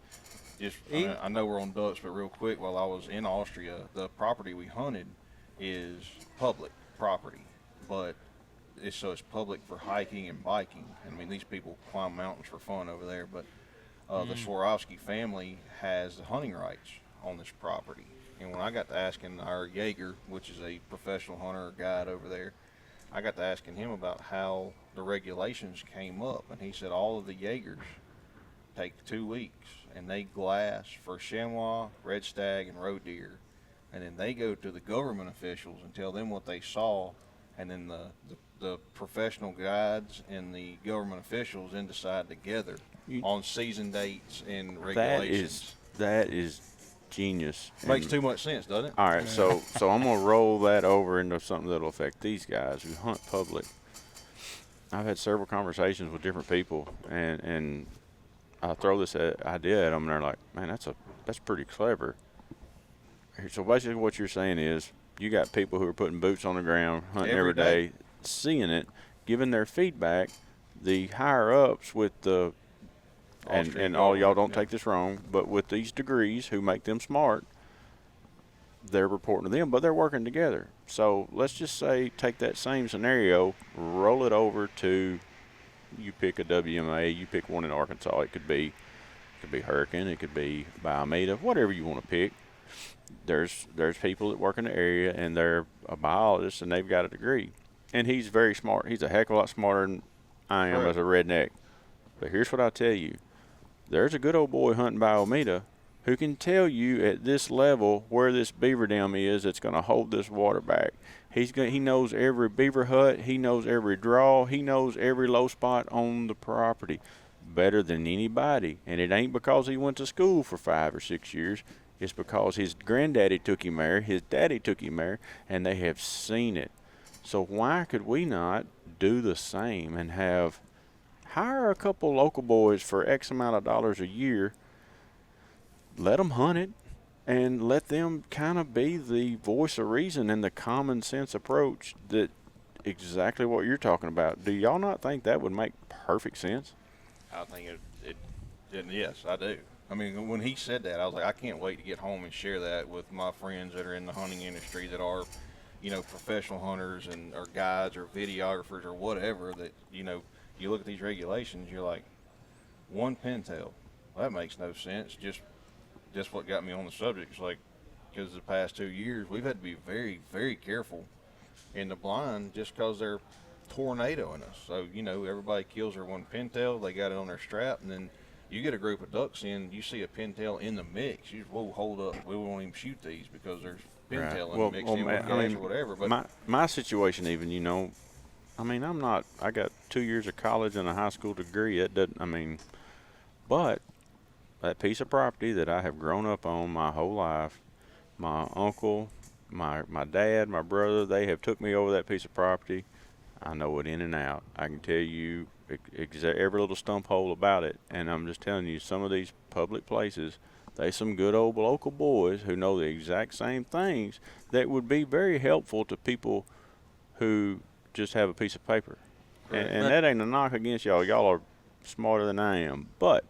[SPEAKER 4] just I know we're on ducks, but real quick, while I was in Austria, the property we hunted is public property, but it's public for hiking and biking. I mean, these people climb mountains for fun over there, but The Swarovski family has the hunting rights on this property. And when I got to asking our Jaeger, which is a professional hunter guide over there, I got to asking him about how the regulations came up. And he said all of the Jaegers take 2 weeks, and they glass for chamois, red stag, and roe deer. And then they go to the government officials and tell them what they saw, and then the professional guides and the government officials then decide together on season dates and regulations.
[SPEAKER 5] That is genius.
[SPEAKER 4] Makes too much sense, doesn't it?
[SPEAKER 5] All right, so I'm gonna roll that over into something that'll affect these guys who hunt public. I've had several conversations with different people, and I throw this idea at them, and they're like, "Man, that's pretty clever." So basically, what you're saying is, you got people who are putting boots on the ground, hunting every day, seeing it, giving their feedback. The higher ups with the and all y'all don't take this wrong, but with these degrees who make them smart, they're reporting to them, but they're working together. So let's just say, take that same scenario, roll it over to, you pick a WMA, you pick one in Arkansas. It could be Hurricane, it could be Biomeda, whatever you want to pick. There's people that work in the area, and they're a biologist, and they've got a degree. And he's very smart. He's a heck of a lot smarter than I am as a redneck. But here's what I'll tell you. There's a good old boy hunting Biomeda who can tell you at this level where this beaver dam is that's going to hold this water back. He knows every beaver hut. He knows every draw. He knows every low spot on the property better than anybody. And it ain't because he went to school for 5 or 6 years. It's because his granddaddy took him there, his daddy took him there, and they have seen it. So why could we not do the same and hire a couple local boys for X amount of dollars a year, let them hunt it, and let them kind of be the voice of reason and the common sense approach that exactly what you're talking about. Do y'all not think that would make perfect sense?
[SPEAKER 4] I think it yes, I do. I mean, when he said that, I was like, I can't wait to get home and share that with my friends that are in the hunting industry that are, professional hunters or guides or videographers or whatever that, you look at these regulations, you're like, one pintail, well, that makes no sense. Just what got me on the subject is like, because the past 2 years, we've had to be very, very careful in the blind just because they're tornadoing us. So, everybody kills their one pintail, they got it on their strap, and then you get a group of ducks in, you see a pintail in the mix, you just, whoa, hold up, we won't even shoot these because there's pintail in the mix or whatever. But
[SPEAKER 5] my situation even, I got 2 years of college and a high school degree. It doesn't, but that piece of property that I have grown up on my whole life, my uncle, my dad, my brother, they have took me over that piece of property. I know it in and out. I can tell you every little stump hole about it, and I'm just telling you, some of these public places, they some good old local boys who know the exact same things that would be very helpful to people who just have a piece of paper. And that ain't a knock against y'all. Y'all are smarter than I am. But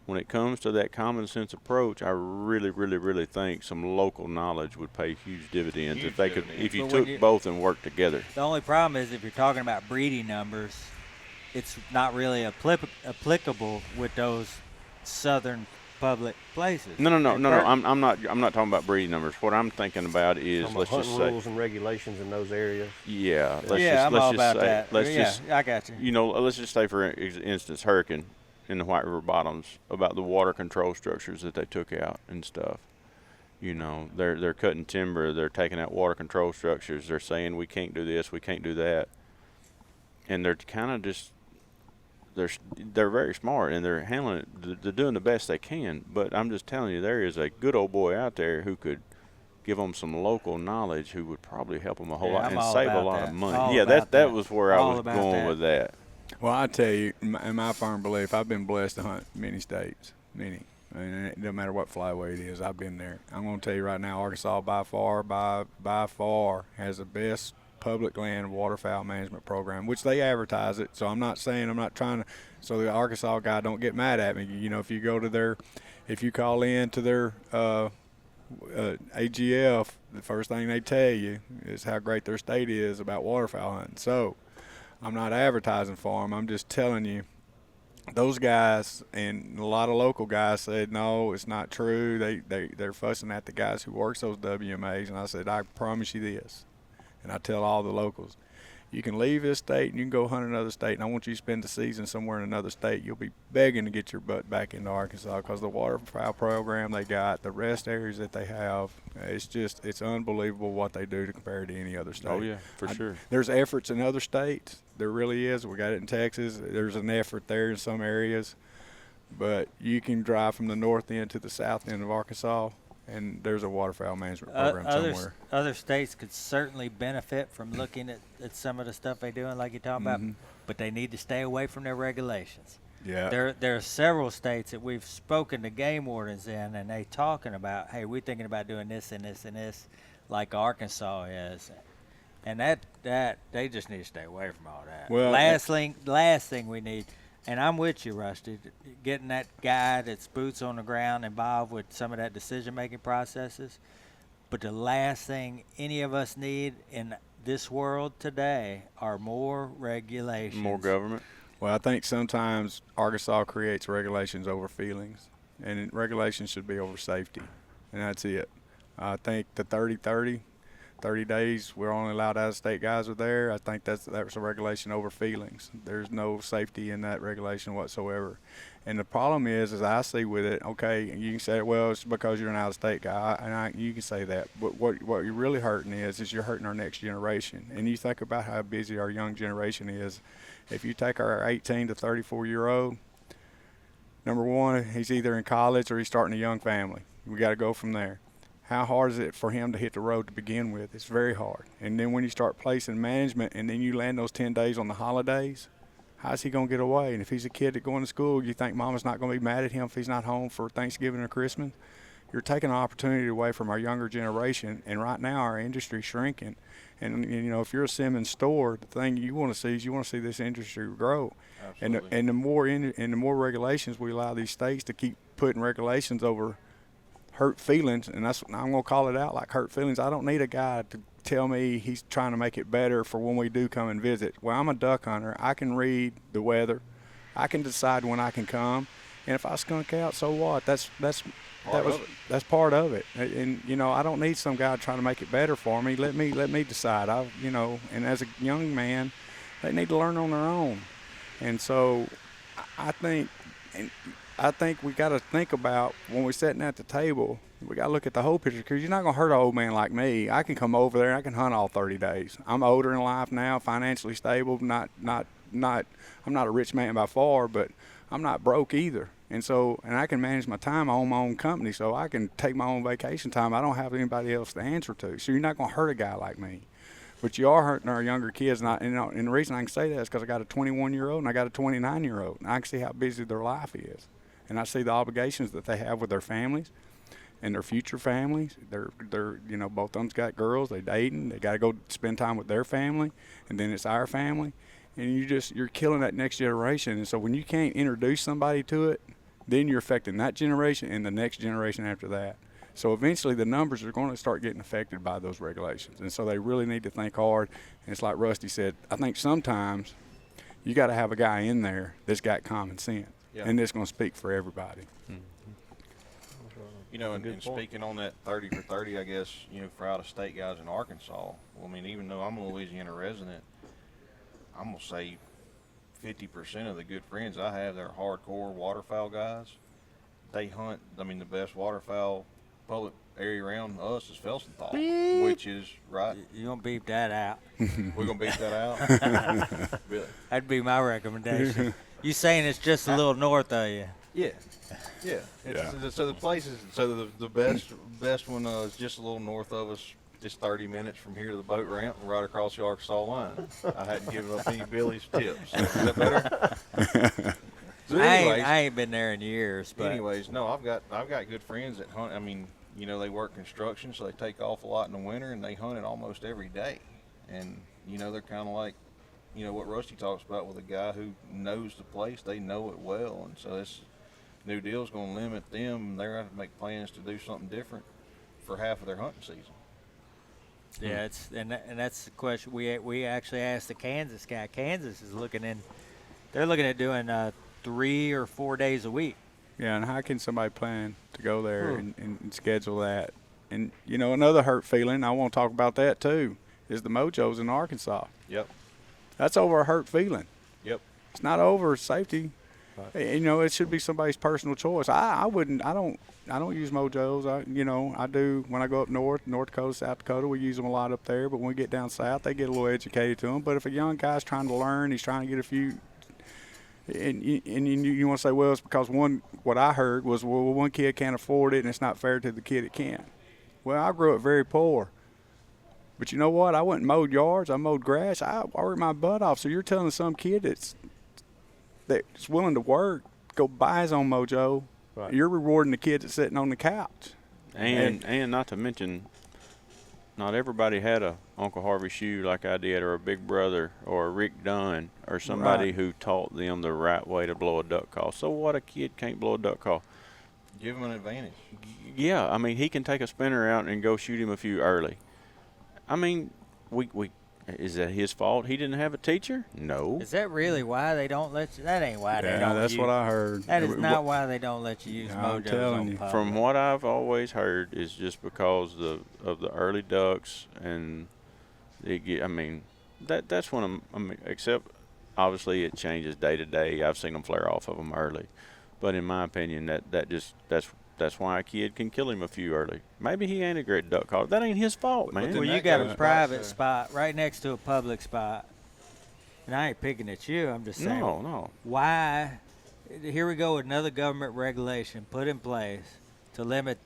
[SPEAKER 5] when it comes to that common sense approach, I really, really, really think some local knowledge would pay huge dividends if you took both and worked together.
[SPEAKER 3] The only problem is if you're talking about breeding numbers, it's not really applicable with those southern public places.
[SPEAKER 5] No. I'm not talking about breeding numbers. What I'm thinking about is let's just say
[SPEAKER 2] rules and regulations in those areas.
[SPEAKER 5] Yeah,
[SPEAKER 3] I'm all about that. I got you.
[SPEAKER 5] Let's just say, for instance, Hurricane in the White River Bottoms, about the water control structures that they took out and stuff. They're cutting timber, they're taking out water control structures. They're saying we can't do this, we can't do that, and they're kind of just. They're very smart, and they're handling it. They're doing the best they can. But I'm just telling you, there is a good old boy out there who could give them some local knowledge, who would probably help them a whole lot and save a lot of money. That was where I was going with that.
[SPEAKER 6] Well, I tell you, in my firm belief, I've been blessed to hunt many states, many. I mean, it doesn't matter what flyway it is, I've been there. I'm going to tell you right now, Arkansas by far has the best public land waterfowl management program, which they advertise it. So I'm not trying to, so the Arkansas guy don't get mad at me. If you call in to their AGF, the first thing they tell you is how great their state is about waterfowl hunting. So I'm not advertising for them. I'm just telling you those guys and a lot of local guys said, no, it's not true. They're fussing at the guys who works those WMAs. And I said, I promise you this. And I tell all the locals, you can leave this state and you can go hunt another state, and I want you to spend the season somewhere in another state. You'll be begging to get your butt back into Arkansas because the waterfowl program they got, the rest areas that they have, it's unbelievable what they do to compare to any other state.
[SPEAKER 5] Oh, yeah, for sure.
[SPEAKER 6] There's efforts in other states. There really is. We got it in Texas. There's an effort there in some areas. But you can drive from the north end to the south end of Arkansas, and there's a waterfowl management program somewhere.
[SPEAKER 3] Other states could certainly benefit from looking at some of the stuff they're doing, like you're talking about, but they need to stay away from their regulations.
[SPEAKER 6] Yeah.
[SPEAKER 3] There are several states that we've spoken to game wardens in, and they talking about, hey, we're thinking about doing this and this and this, like Arkansas is, and that they just need to stay away from all that.
[SPEAKER 6] Well,
[SPEAKER 3] last thing we need. And I'm with you, Rusty, getting that guy that's boots on the ground involved with some of that decision-making processes. But the last thing any of us need in this world today are more regulations.
[SPEAKER 5] More government.
[SPEAKER 6] Well, I think sometimes Arkansas creates regulations over feelings, and regulations should be over safety, and that's it. I think the 30 days, we're only allowed out-of-state guys are there. I think that's a regulation over feelings. There's no safety in that regulation whatsoever. And the problem is, as I see with it, okay, you can say, well, it's because you're an out-of-state guy, and you can say that. But what you're really hurting is you're hurting our next generation. And you think about how busy our young generation is. If you take our 18 to 34-year-old, number one, he's either in college or he's starting a young family. We got to go from there. How hard is it for him to hit the road to begin with? It's very hard. And then when you start placing management and then you land those 10 days on the holidays, how's he going to get away? And if he's a kid that's going to school, you think mama's not going to be mad at him if he's not home for Thanksgiving or Christmas? You're taking an opportunity away from our younger generation. And right now our industry's shrinking. And you know, if you're a Simmons store, the thing you want to see is you want to see this industry grow.
[SPEAKER 4] Absolutely.
[SPEAKER 6] And the more regulations we allow these states to keep putting regulations over hurt feelings, and I'm going to call it out like hurt feelings. I don't need a guy to tell me he's trying to make it better for when we do come and visit. Well, I'm a duck hunter. I can read the weather. I can decide when I can come. And if I skunk out, so what? That's part of it. And you know, I don't need some guy trying to make it better for me. Let me decide. And as a young man, they need to learn on their own. And so I think we got to think about when we're sitting at the table, we got to look at the whole picture, because you're not going to hurt an old man like me. I can come over there and I can hunt all 30 days. I'm older in life now, financially stable, I'm not a rich man by far, but I'm not broke either. And I can manage my time. I own my own company, so I can take my own vacation time. I don't have anybody else to answer to. So you're not going to hurt a guy like me. But you are hurting our younger kids. And the reason I can say that is because I got a 21-year-old and I got a 29-year-old. And I can see how busy their life is. And I see the obligations that they have with their families and their future families. They're both of them's got girls. They dating. They got to go spend time with their family, and then it's our family. And you're killing that next generation. And so when you can't introduce somebody to it, then you're affecting that generation and the next generation after that. So eventually the numbers are going to start getting affected by those regulations. And so they really need to think hard. And it's like Rusty said, I think sometimes you got to have a guy in there that's got common sense. Yeah. And it's going to speak for everybody.
[SPEAKER 5] Mm-hmm.
[SPEAKER 4] You know, and speaking on that 30 for 30, I guess, you know, for out-of-state guys in Arkansas, well, I mean, even though I'm a Louisiana resident, I'm going to say 50% of the good friends I have, they're hardcore waterfowl guys. They hunt, I mean, the best waterfowl public area around us is Felsenthal, which is, right?
[SPEAKER 3] You're going to beep that out.
[SPEAKER 4] We're going to beep that out? Really?
[SPEAKER 3] That'd be my recommendation. You saying it's just a little north of you?
[SPEAKER 4] Yeah. So the places, the best one is just a little north of us, just 30 minutes from here to the boat ramp, right across the Arkansas line. I hadn't given up any Billy's tips. Is that better? So
[SPEAKER 3] I ain't been there in years. But
[SPEAKER 4] anyways, no, I've got good friends that hunt. I mean, you know, they work construction, so they take off a lot in the winter, and they hunt it almost every day. And you know, they're kind of like, you know, what Rusty talks about with a guy who knows the place. They know it well, and so this new deal is going to limit them. They're going to make plans to do something different for half of their hunting season.
[SPEAKER 3] Yeah, and that's the question we actually asked the Kansas guy. Kansas is looking at doing 3 or 4 days a week.
[SPEAKER 6] Yeah, and how can somebody plan to go there and schedule that? And, you know, another hurt feeling, I want to talk about that too, is the mojos in Arkansas.
[SPEAKER 4] Yep.
[SPEAKER 6] That's over a hurt feeling.
[SPEAKER 4] Yep.
[SPEAKER 6] It's not over safety.
[SPEAKER 2] Right.
[SPEAKER 6] You know, it should be somebody's personal choice. I don't use mojos. I do when I go up North Dakota, South Dakota. We use them a lot up there. But when we get down south, they get a little educated to them. But if a young guy's trying to learn, he's trying to get a few, and you want to say, well, it's because what I heard was, well, one kid can't afford it, and it's not fair to the kid that can. Well, I grew up very poor. But you know what? I went and mowed yards. I mowed grass. I worked my butt off. So you're telling some kid that's willing to work, go buy his own mojo.
[SPEAKER 2] Right.
[SPEAKER 6] You're rewarding the kid that's sitting on the couch.
[SPEAKER 5] And not to mention, not everybody had a Uncle Harvey Shue like I did, or a Big Brother, or a Rick Dunn, or somebody who taught them the right way to blow a duck call. So what, a kid can't blow a duck call?
[SPEAKER 4] Give him an advantage.
[SPEAKER 5] Yeah, I mean, he can take a spinner out and go shoot him a few early. I mean, is that his fault he didn't have a teacher? No.
[SPEAKER 3] Is that really why they don't let you? That ain't why they don't.
[SPEAKER 6] Yeah, that's what I heard.
[SPEAKER 3] That is not why they don't let you use
[SPEAKER 6] I'm
[SPEAKER 3] mojos
[SPEAKER 6] telling
[SPEAKER 3] on
[SPEAKER 6] you.
[SPEAKER 3] public.
[SPEAKER 5] From what I've always heard is just because of the early ducks, and that's when except obviously it changes day to day. I've seen them flare off of them early, but in my opinion, that's why a kid can kill him a few early. Maybe he ain't a great duck caller. That ain't his fault, man.
[SPEAKER 3] Well, you got a private spot right next to a public spot. And I ain't picking at you. I'm just saying.
[SPEAKER 5] No.
[SPEAKER 3] Why? Here we go with another government regulation put in place to limit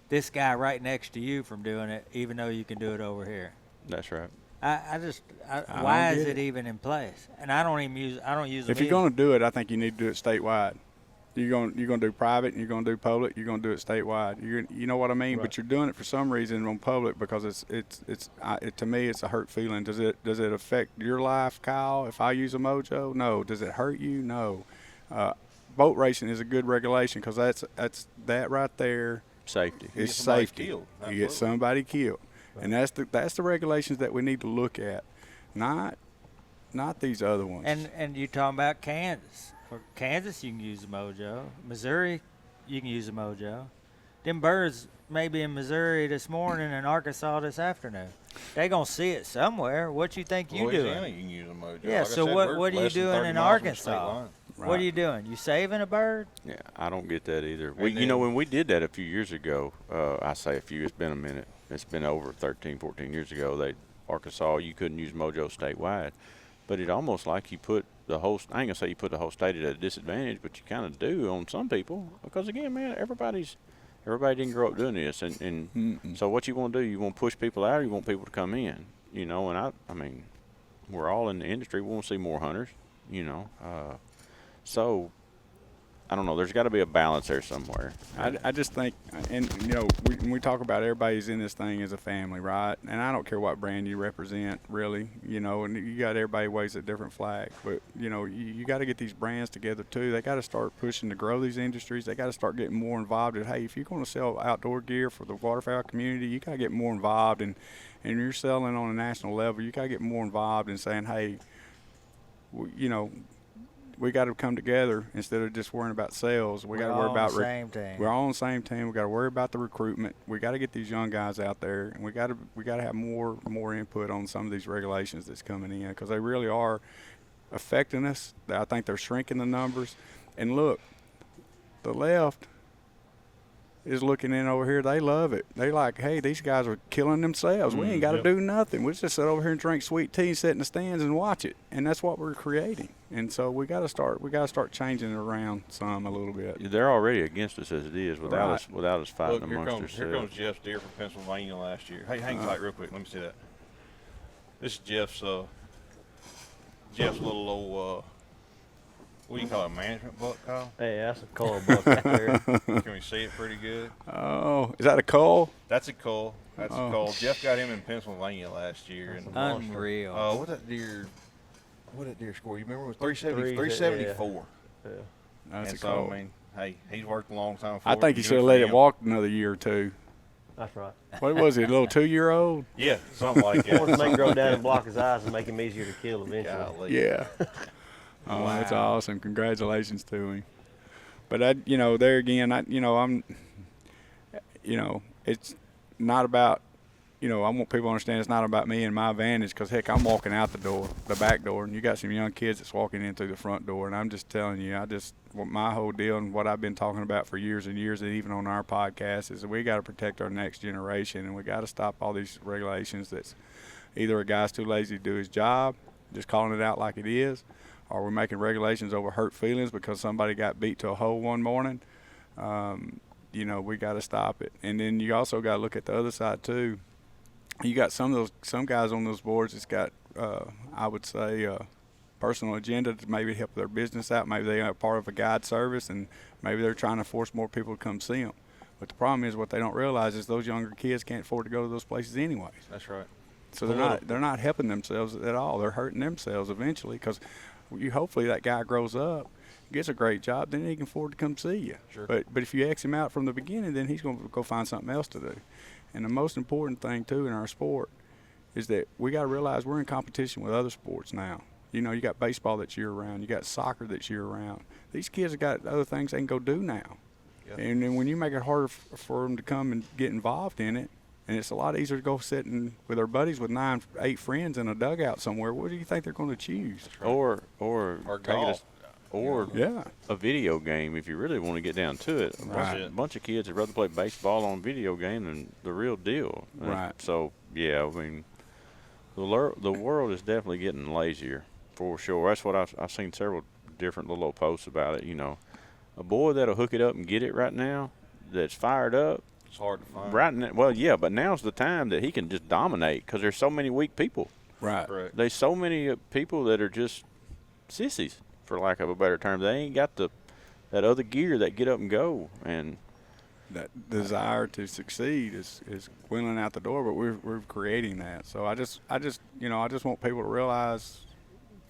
[SPEAKER 3] this guy right next to you from doing it, even though you can do it over here.
[SPEAKER 5] That's right.
[SPEAKER 3] Why is it even in place? And I don't use them.
[SPEAKER 6] If you're going to do it, I think you need to do it statewide. You're going to do private, and you're going to do public. You're going to do it statewide. You know what I mean? Right. But you're doing it for some reason on public because it's to me it's a hurt feeling. Does it affect your life, Kyle? If I use a mojo, no. Does it hurt you? No. Boat racing is a good regulation because that's that right there.
[SPEAKER 5] Safety.
[SPEAKER 6] It's safety. You get somebody killed, right. And that's the regulations that we need to look at, not these other ones.
[SPEAKER 3] And you talking about Kansas? For Kansas, you can use a mojo. Missouri, you can use a mojo. Them birds may be in Missouri this morning and Arkansas this afternoon. They gonna see it somewhere. What you think you
[SPEAKER 4] Louisiana,
[SPEAKER 3] doing?
[SPEAKER 4] you can use a mojo.
[SPEAKER 3] Yeah.
[SPEAKER 4] Like
[SPEAKER 3] so what are you doing in Arkansas?
[SPEAKER 6] Right.
[SPEAKER 3] What are you doing? You saving a bird?
[SPEAKER 5] Yeah, I don't get that either. When we did that a few years ago, I say a few, it's been a minute. It's been over 13, 14 years ago. Arkansas, you couldn't use mojo statewide. But it almost like you put the whole, I ain't gonna say you put the whole state at a disadvantage, but you kind of do on some people. Because again, man, everybody didn't grow up doing this. And so what you want to do, you want to push people out or you want people to come in? You know, and I mean, we're all in the industry. We want to see more hunters, you know. So I don't know. There's got to be a balance there somewhere.
[SPEAKER 6] I just think, and you know, when we talk about everybody's in this thing as a family, right? And I don't care what brand you represent, really, you know. And you got everybody waves a different flag, but you know, you got to get these brands together too. They got to start pushing to grow these industries. They got to start getting more involved. In, hey, if you're going to sell outdoor gear for the waterfowl community, you got to get more involved. And you're selling on a national level, you got to get more involved in saying, hey, you know, we got to come together instead of just worrying about sales. We got to worry about
[SPEAKER 3] the same team.
[SPEAKER 6] We're all on the same team. We got to worry about the recruitment. We got to get these young guys out there, and we got to have more input on some of these regulations that's coming in because they really are affecting us. I think they're shrinking the numbers. And look, the left is looking in over here. They love it. They like, hey, these guys are killing themselves. We ain't got to do nothing. We just sit over here and drink sweet tea, sit in the stands and watch it. And that's what we're creating. And so we got to start changing it around some a little bit.
[SPEAKER 5] They're already against us as it is without us fighting amongst ourselves.
[SPEAKER 4] Here comes Jeff Deere from Pennsylvania last year. Hey, hang tight real quick. Let me see that. This is Jeff's little old what do you call it, management buck, Kyle?
[SPEAKER 2] Hey, that's a cull buck right there.
[SPEAKER 4] Can we see it pretty good?
[SPEAKER 6] Oh, is that a cull?
[SPEAKER 4] That's a cull. That's a cull. Jeff got him in Pennsylvania last year. And
[SPEAKER 3] unreal.
[SPEAKER 4] What that deer score? You remember it was 374.
[SPEAKER 2] Yeah.
[SPEAKER 6] That's
[SPEAKER 4] and
[SPEAKER 6] a
[SPEAKER 4] so,
[SPEAKER 6] cull.
[SPEAKER 4] I mean, hey, he's worked a long time for
[SPEAKER 6] I think he should have let it walk another year or two.
[SPEAKER 2] That's right.
[SPEAKER 6] What was he, a little 2-year-old?
[SPEAKER 4] Yeah, something like that.
[SPEAKER 2] Once they grow down and block his eyes and make him easier to kill eventually.
[SPEAKER 4] Golly.
[SPEAKER 6] Yeah. Oh, that's awesome! Congratulations to him. But there again, it's not about. I want people to understand it's not about me and my advantage, because, heck, I'm walking out the back door, and you got some young kids that's walking in through the front door, and I'm just telling you, my whole deal and what I've been talking about for years and years, and even on our podcast, is that we got to protect our next generation, and we got to stop all these regulations that's either a guy's too lazy to do his job, just calling it out like it is, or we're making regulations over hurt feelings because somebody got beat to a hole one morning. We got to stop it. And then you also got to look at the other side too. You got some guys on those boards that's got, I would say, personal agenda to maybe help their business out. Maybe they are part of a guide service, and maybe they're trying to force more people to come see them. But the problem is, what they don't realize is those younger kids can't afford to go to those places anyways.
[SPEAKER 4] That's right.
[SPEAKER 6] So they're not helping themselves at all. They're hurting themselves eventually, because hopefully that guy grows up, gets a great job, then he can afford to come see you.
[SPEAKER 4] Sure.
[SPEAKER 6] But if you X him out from the beginning, then he's going to go find something else to do. And the most important thing, too, in our sport is that we got to realize we're in competition with other sports now. You got baseball that's year-round. You got soccer that's year-round. These kids have got other things they can go do now.
[SPEAKER 4] Yep.
[SPEAKER 6] And then when you make it harder for them to come and get involved in it, and it's a lot easier to go sitting with their buddies with 9, 8 friends in a dugout somewhere, what do you think they're going to choose?
[SPEAKER 4] Right.
[SPEAKER 5] Or
[SPEAKER 4] golf.
[SPEAKER 5] A video game, if you really want to get down to it. A bunch of kids would rather play baseball on video game than the real deal.
[SPEAKER 6] Right.
[SPEAKER 5] So, yeah, I mean, the world is definitely getting lazier, for sure. That's what I've seen several different little posts about it. A boy that'll hook it up and get it right now, that's fired up.
[SPEAKER 4] It's hard to find.
[SPEAKER 5] Right now, well, yeah, but now's the time that he can just dominate, because there's so many weak people.
[SPEAKER 6] Right.
[SPEAKER 4] Correct.
[SPEAKER 5] There's so many people that are just sissies, for lack of a better term. They ain't got that other gear that get up and go, and
[SPEAKER 6] that desire to succeed is dwindling out the door. But we're creating that. So I just want people to realize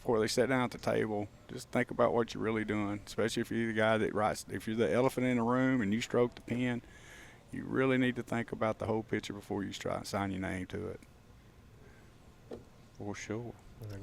[SPEAKER 6] before they sit down at the table, just think about what you're really doing. Especially if you're the guy that writes, if you're the elephant in the room and you stroke the pen, you really need to think about the whole picture before you try and sign your name to it.
[SPEAKER 5] For sure.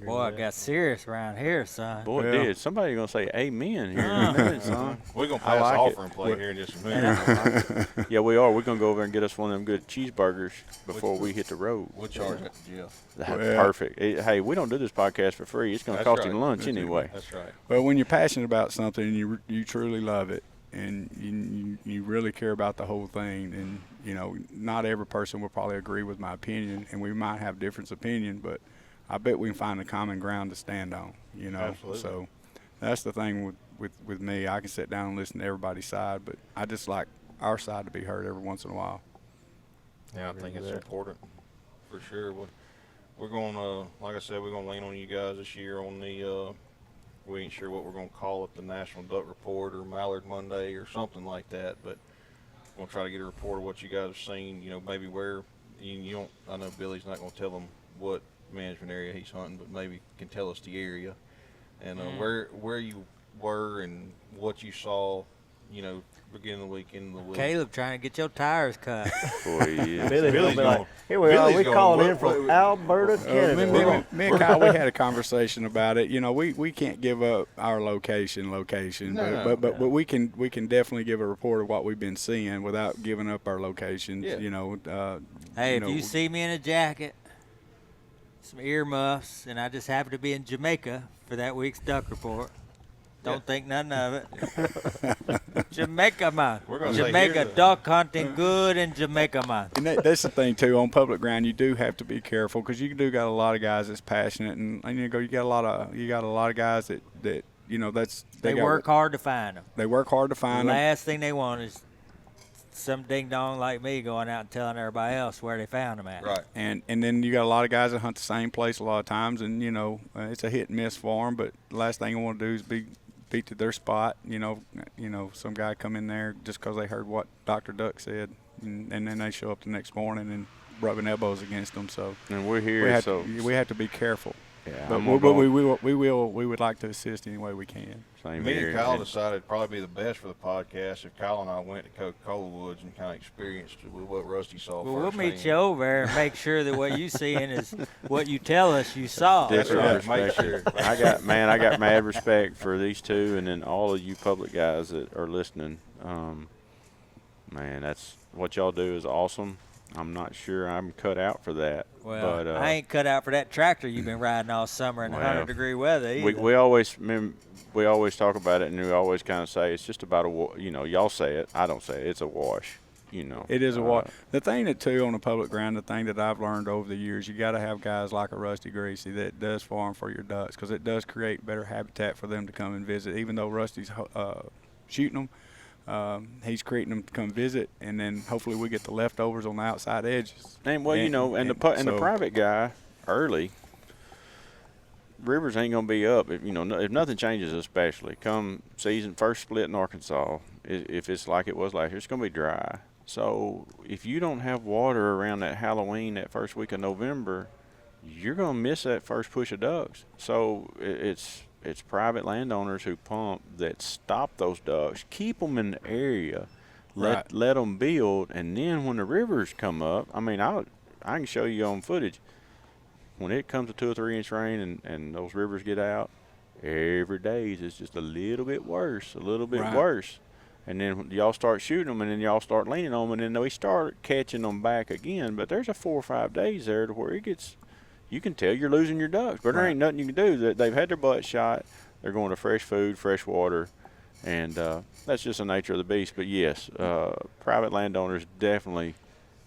[SPEAKER 3] Boy, I got serious around here, son.
[SPEAKER 5] Boy, it did. Somebody's going to say amen here in a minute, son.
[SPEAKER 4] We're going to pass
[SPEAKER 5] like
[SPEAKER 4] offering plate here in just a minute.
[SPEAKER 5] Yeah, we are. We're going to go over and get us one of them good cheeseburgers before we hit the road.
[SPEAKER 4] We'll charge that to Jeff.
[SPEAKER 5] That's perfect. Hey, we don't do this podcast for free. It's going to cost him lunch anyway.
[SPEAKER 4] That's right.
[SPEAKER 6] Well, when you're passionate about something and you truly love it, and you really care about the whole thing, and not every person will probably agree with my opinion, and we might have different opinion, but I bet we can find a common ground to stand on,
[SPEAKER 4] Absolutely.
[SPEAKER 6] So that's the thing with me. I can sit down and listen to everybody's side, but I just like our side to be heard every once in a while.
[SPEAKER 4] Yeah, I think it's important for sure. We're going to, like I said, we're going to lean on you guys this year on the, we ain't sure what we're going to call it, the National Duck Report or Mallard Monday or something like that, but we'll try to get a report of what you guys have seen, maybe where, you don't, I know Billy's not going to tell them what management area he's hunting, but maybe can tell us the area and where you were and what you saw, beginning of the week, end of the week.
[SPEAKER 3] Caleb trying to get your tires cut.
[SPEAKER 5] Boy, yeah.
[SPEAKER 2] Billy's
[SPEAKER 4] Billy's
[SPEAKER 2] gonna be like,
[SPEAKER 4] going-
[SPEAKER 2] here we are.
[SPEAKER 4] Billy's
[SPEAKER 2] We
[SPEAKER 4] going,
[SPEAKER 2] calling in
[SPEAKER 4] what-
[SPEAKER 2] from Alberta, Canada.
[SPEAKER 6] Me and Kyle, we had a conversation about it. We can't give up our location, but we can definitely give a report of what we've been seeing without giving up our locations.
[SPEAKER 4] Yeah.
[SPEAKER 3] Hey, if you see me in a jacket, some earmuffs, and I just happen to be in Jamaica for that week's duck report, don't think nothing of it. Jamaica, man.
[SPEAKER 4] We're gonna say
[SPEAKER 3] Jamaica
[SPEAKER 4] here the-
[SPEAKER 3] duck hunting good in Jamaica, man.
[SPEAKER 6] And that's the thing too. On public ground, you do have to be careful because you do got a lot of guys that's passionate, and you got a lot of guys that
[SPEAKER 3] They work hard to find them.
[SPEAKER 6] They work hard to find
[SPEAKER 3] The
[SPEAKER 6] them.
[SPEAKER 3] last thing they want is some ding dong like me going out and telling everybody else where they found them at.
[SPEAKER 4] Right.
[SPEAKER 6] And then you got a lot of guys that hunt the same place a lot of times, and it's a hit and miss for them. But the last thing you want to do is be beat to their spot. Some guy come in there just because they heard what Dr. Duck said, and then they show up the next morning and rubbing elbows against them. So
[SPEAKER 5] And we're here,
[SPEAKER 6] we have to be careful.
[SPEAKER 5] Yeah,
[SPEAKER 6] But,
[SPEAKER 5] I'm gonna
[SPEAKER 6] but
[SPEAKER 5] go-
[SPEAKER 6] we would like to assist any way we can.
[SPEAKER 5] Same
[SPEAKER 4] Me
[SPEAKER 5] here.
[SPEAKER 4] and Kyle
[SPEAKER 5] And-
[SPEAKER 4] decided it'd probably be the best for the podcast if Kyle and I went to Coca-Cola Woods and kind of experienced what Rusty saw
[SPEAKER 3] Well, we'll
[SPEAKER 4] firsthand.
[SPEAKER 3] meet you over there and make sure that what you seeing is what you tell us you saw.
[SPEAKER 4] That's
[SPEAKER 5] Different
[SPEAKER 4] right, make
[SPEAKER 5] perspective.
[SPEAKER 4] sure.
[SPEAKER 5] I got mad respect for these two, and then all of you public guys that are listening. Man, that's what y'all do is awesome. I'm not sure I'm cut out for that.
[SPEAKER 3] Well,
[SPEAKER 5] but,
[SPEAKER 3] I ain't cut out for that tractor you've been riding all summer in
[SPEAKER 5] Well,
[SPEAKER 3] 100-degree weather either.
[SPEAKER 5] we always talk about it, and we always kind of say it's just about y'all say it, I don't say it. It's a wash.
[SPEAKER 6] It is a wash. The thing that too on the public ground, the thing that I've learned over the years, you got to have guys like a Rusty Creasey that does farm for your ducks, because it does create better habitat for them to come and visit. Even though Rusty's shooting them, he's creating them to come visit, and then hopefully we get the leftovers on the outside edges.
[SPEAKER 5] And the private guy early. Rivers ain't gonna be up if nothing changes, especially come season first split in Arkansas. If it's like it was last year, it's gonna be dry. So if you don't have water around that Halloween, that first week of November, you're gonna miss that first push of ducks. So it's private landowners who pump that stop those ducks, keep them in the area, let them build, and then when the rivers come up, I mean, I can show you on footage. When it comes to 2 or 3 inch rain and those rivers get out, every day is just a little bit worse, worse. And then y'all start shooting them, and then y'all start leaning on them, and then we start catching them back again. But there's a 4 or 5 days there to where you can tell you're losing your ducks. But there ain't nothing you can do. They've had their butt shot. They're going to fresh food, fresh water, and that's just the nature of the beast. But yes, private landowners definitely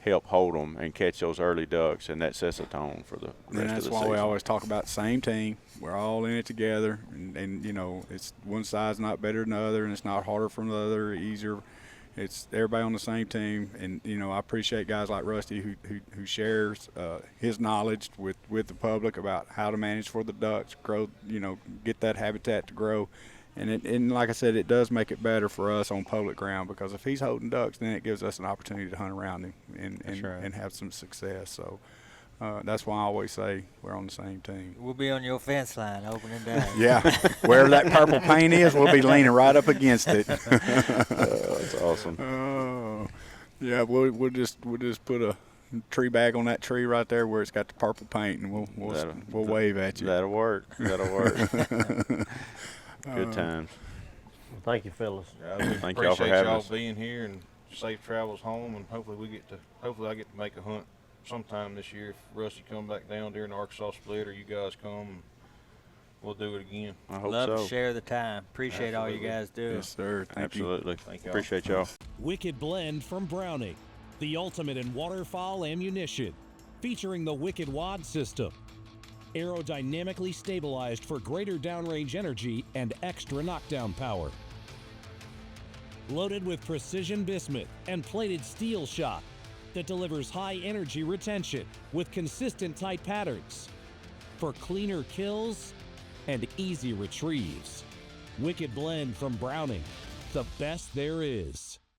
[SPEAKER 5] help hold them and catch those early ducks, and that sets a tone for the rest of the season.
[SPEAKER 6] And that's why we always talk about the same team. We're all in it together, and it's one side's not better than the other, and it's not harder from the other, easier. It's everybody on the same team, and I appreciate guys like Rusty who shares his knowledge with the public about how to manage for the ducks, grow, get that habitat to grow. And like I said, it does make it better for us on public ground, because if he's holding ducks, then it gives us an opportunity to hunt around him and have some success. So that's why I always say we're on the same team.
[SPEAKER 3] We'll be on your fence line, opening down.
[SPEAKER 6] Yeah, where that purple paint is, we'll be leaning right up against it.
[SPEAKER 5] That's awesome.
[SPEAKER 6] Oh, yeah, we'll just put a tree bag on that tree right there where it's got the purple paint, and we'll wave at you.
[SPEAKER 5] That'll work. Good times.
[SPEAKER 2] Well, thank you, fellas.
[SPEAKER 5] Thank y'all for
[SPEAKER 4] Appreciate
[SPEAKER 5] having
[SPEAKER 4] y'all
[SPEAKER 5] us.
[SPEAKER 4] being here, and safe travels home, and hopefully I get to make a hunt sometime this year if Rusty come back down during the Arkansas split, or you guys come, and we'll do it again.
[SPEAKER 5] I hope
[SPEAKER 3] Love
[SPEAKER 5] so.
[SPEAKER 3] to share the time. Appreciate all you guys do.
[SPEAKER 6] Yes, sir. Thank you.
[SPEAKER 5] Absolutely.
[SPEAKER 4] Thank y'all.
[SPEAKER 5] Appreciate y'all.
[SPEAKER 7] Wicked Blend from Browning, the ultimate in waterfowl ammunition, featuring the Wicked Wad system. Aerodynamically stabilized for greater downrange energy and extra knockdown power. Loaded with precision bismuth and plated steel shot that delivers high energy retention with consistent tight patterns for cleaner kills and easy retrieves. Wicked Blend from Browning, the best there is.